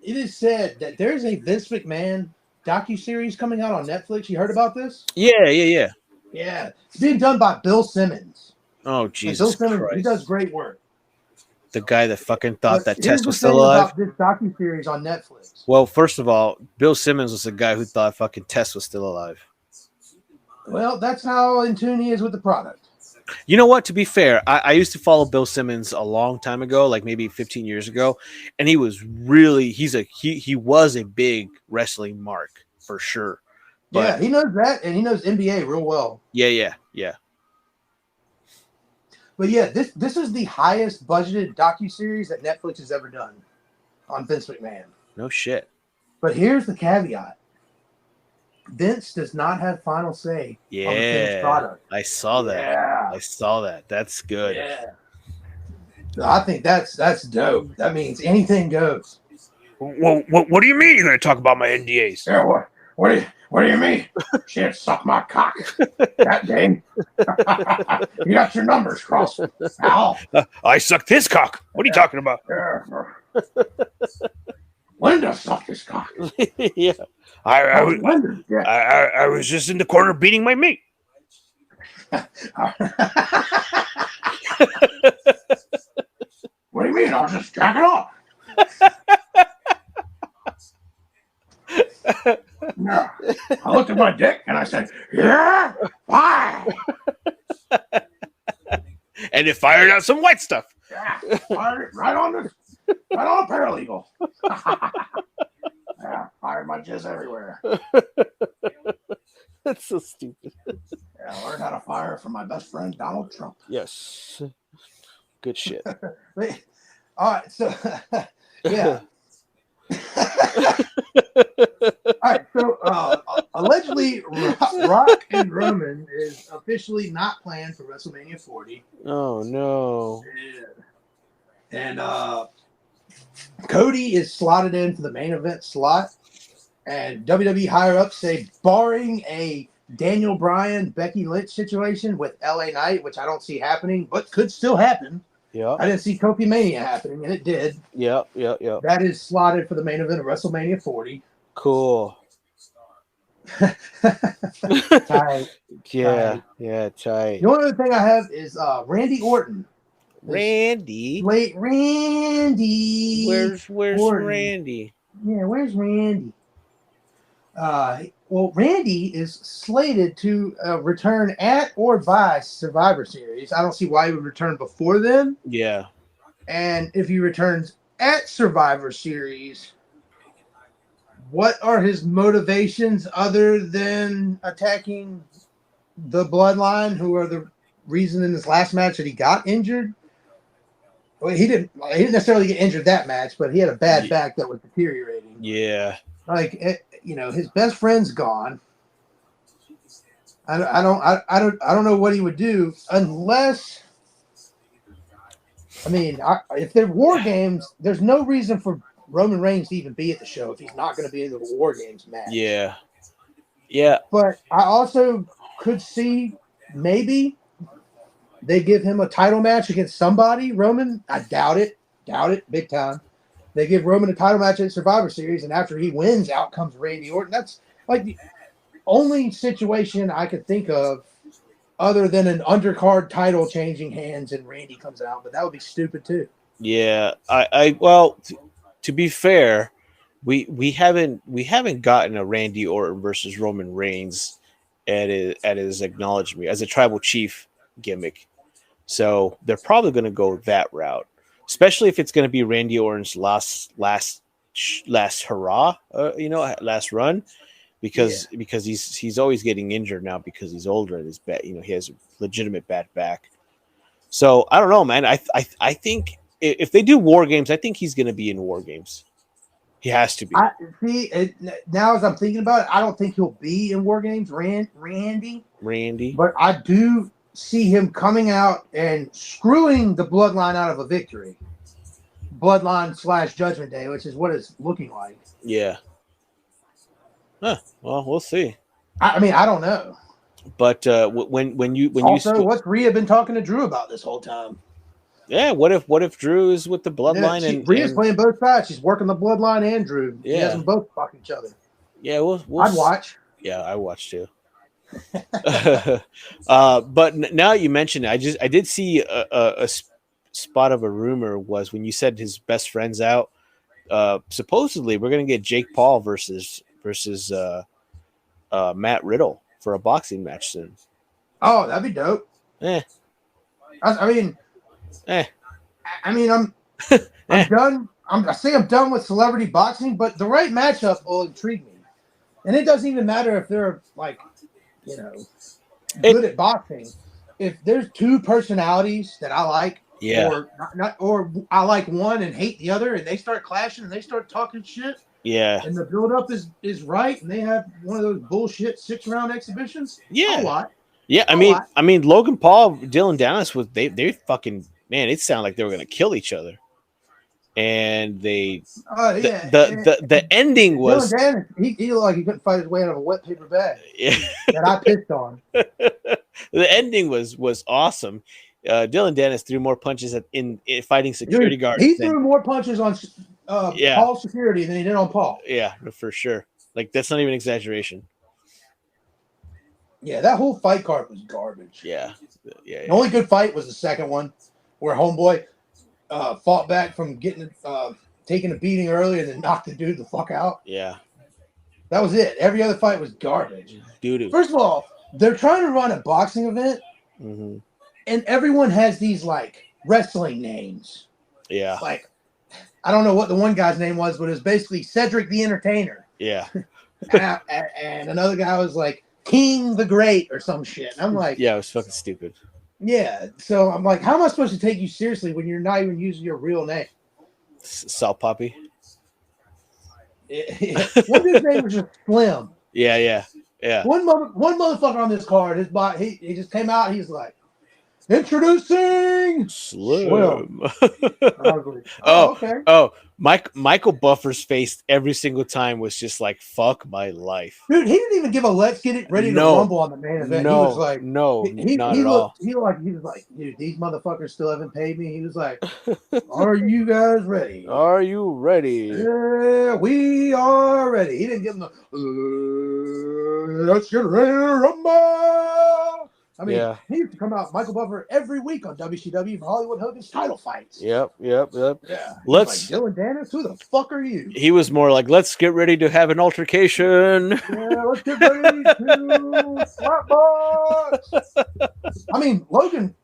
it is said that there's a Vince McMahon docuseries coming out on Netflix. You heard about this? Yeah. Yeah, it's being done by Bill Simmons. Oh, Jesus Bill Simmons, Christ. He does great work. The guy that fucking thought that Test was still alive. About this docuseries on Netflix. Well, first of all, Bill Simmons was the guy who thought fucking Test was still alive. Well, that's how in tune he is with the product. You know what? To be fair, I used to follow Bill Simmons a long time ago, like maybe 15 years ago, and he was really he was a big wrestling mark for sure. But, yeah, he knows that, and he knows NBA real well. Yeah. But yeah, this is the highest budgeted docuseries that Netflix has ever done on Vince McMahon. No shit. But here's the caveat. Vince does not have final say on the finished product. I saw that. Yeah. I saw that. That's good. Yeah. I think that's dope. That means anything goes. Well, what do you mean you're going to talk about my NDAs? Yeah, what do you mean? Shit, suck my cock. That day. You got your numbers crossed. Ow. I sucked his cock. What are you talking about? Linda sucked his cock. Yeah. I was just in the corner beating my meat. What do you mean? I was just jacking off. No. I looked at my dick and I said, yeah, why? And it fired out some white stuff. Yeah, right on a paralegal. Yeah, fired my jizz everywhere. That's so stupid. Yeah, I learned how to fire from my best friend, Donald Trump. Yes. Good shit. All right, so, yeah. All right, so allegedly, Rock and Roman is officially not planned for WrestleMania 40. Oh, no. And Cody is slotted in for the main event slot. And WWE higher-ups say, barring a Daniel Bryan, Becky Lynch situation with LA Knight, which I don't see happening, but could still happen. Yeah. I didn't see Kofi Mania happening, and it did. Yeah. That is slotted for the main event of WrestleMania 40. Cool. Tight. Yeah, tight. The only other thing I have is Randy Orton. Randy? Wait, Randy. Where's Orton. Randy? Yeah, where's Randy? Well, Randy is slated to return at or by Survivor Series. I don't see why he would return before then. Yeah. And if he returns at Survivor Series, what are his motivations other than attacking the Bloodline, who are the reason in this last match that he got injured? Well, he didn't necessarily get injured that match, but he had a bad back that was deteriorating. Yeah. His best friend's gone. I don't know what he would do unless. I mean, if they're War Games, there's no reason for Roman Reigns to even be at the show if he's not going to be in the War Games match. Yeah. But I also could see maybe they give him a title match against somebody. Roman, I doubt it, big time. They give Roman a title match at Survivor Series, and after he wins, out comes Randy Orton. That's like the only situation I could think of other than an undercard title changing hands and Randy comes out, but that would be stupid too. Yeah, to be fair, we haven't gotten a Randy Orton versus Roman Reigns at his acknowledgement as a tribal chief gimmick, so they're probably going to go that route. Especially if it's going to be Randy Orton's last hurrah, last run, because he's always getting injured now because he's older and his back, he has a legitimate bad back. So I don't know, man. I think if they do War Games, I think he's going to be in War Games. He has to be. Now as I'm thinking about it, I don't think he'll be in War Games, Randy. But I do see him coming out and screwing the Bloodline out of a victory. Bloodline / Judgment Day, which is what it's looking like. Yeah. Huh. Well, we'll see. I mean, I don't know. But when what's Rhea been talking to Drew about this whole time? Yeah. What if Drew is with the Bloodline and Rhea's playing both sides? She's working the Bloodline and Drew. Yeah. He has them both fuck each other. Yeah. We'll I'd watch. Yeah, I watch too. But now you mentioned it, I did see a spot of a rumor was when you said his best friend's out. Supposedly, we're gonna get Jake Paul versus Matt Riddle for a boxing match soon. Oh, that'd be dope. I mean, I'm done. I'm done with celebrity boxing, but the right matchup will intrigue me. And it doesn't even matter if they're good at boxing. if there's two personalities that I like, Yeah. or not, or I like one and hate the other, and they start clashing and they start talking shit, Yeah. and the build up is right, and they have one of those bullshit 6-round exhibitions. Yeah. I'll watch. Yeah. I mean, Logan Paul, Dylan Dennis was they fucking, man, it sounded like they were gonna kill each other. And they the ending was Dylan Dennis, he looked like he couldn't fight his way out of a wet paper bag yeah. that I pissed on. The ending was awesome. Dylan Dennis threw more punches in fighting security guards. He threw more punches on Paul's security than he did on Paul. Yeah, for sure. Like, that's not even exaggeration. Yeah, that whole fight card was garbage. Yeah. The only good fight was the second one, where Homeboy fought back from getting taking a beating early and then knocked the dude the fuck out. Yeah. That was it. Every other fight was garbage. Doo-doo. First of all, they're trying to run a boxing event, Mm-hmm. and everyone has these like wrestling names. Yeah. Like, I don't know what the one guy's name was, but it was basically Cedric the Entertainer. Yeah. And another guy was like King the Great or some shit. And I'm like, Yeah, it was fucking stupid. yeah. So I'm like, how am I supposed to take you seriously when you're not even using your real name? Salt Poppy. One dude's name was just Slim. Yeah. One motherfucker on this card, his body, he just came out. He's like, introducing Slim. I was like, okay. Oh, Michael Buffer's face every single time was just like, fuck my life. Dude, he didn't even give a let's get it ready to rumble on the main event. No, he was like, not at all. He was like, dude, these motherfuckers still haven't paid me. He was like, are you guys ready? Are you ready? Yeah, we are ready. He didn't give them the let's get ready to rumble. I mean, he used to come out, Michael Buffer, every week on WCW for Hollywood Hogan's title fights. Yep. Yeah. Let's. Like, Dylan Dennis, who the fuck are you? He was more like, let's get ready to have an altercation. Yeah, let's get ready to slap box. I mean, Logan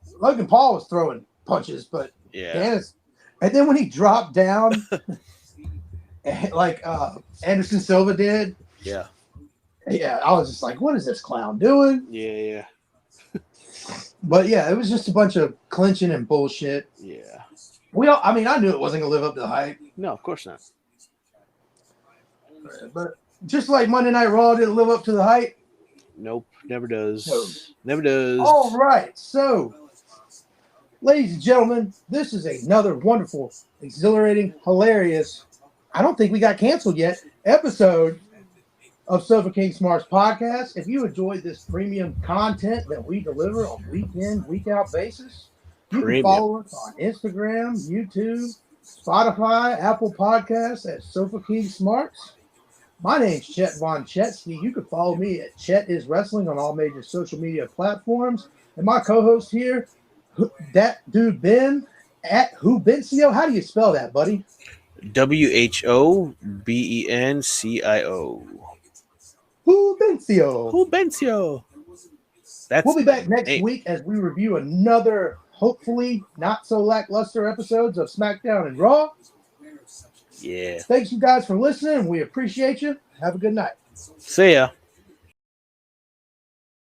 Paul was throwing punches, but Dennis, and then when he dropped down, like Anderson Silva did, yeah, I was just like, what is this clown doing? Yeah. But yeah, it was just a bunch of clinching and bullshit. Yeah. I mean, I knew it wasn't gonna live up to the hype. No, of course not. But just like Monday Night Raw didn't live up to the hype. Nope, never does. No. Never does. All right, so, ladies and gentlemen, this is another wonderful, exhilarating, hilarious, I don't think we got canceled yet, episode of Sofa King Smarks Podcast. If you enjoyed this premium content that we deliver on week in, week out basis, you can follow us on Instagram, YouTube, Spotify, Apple Podcasts at Sofa King Smarks. My name's Chet Von Chetsky. You can follow me at Chet Is Wrestling on all major social media platforms. And my co-host here, that dude Ben, at Whobencio. How do you spell that, buddy? WHOBENCIO. Whobencio. We'll be back next week as we review another, hopefully not so lackluster episodes of SmackDown and Raw. Yeah. Thanks you guys for listening. We appreciate you. Have a good night. See ya.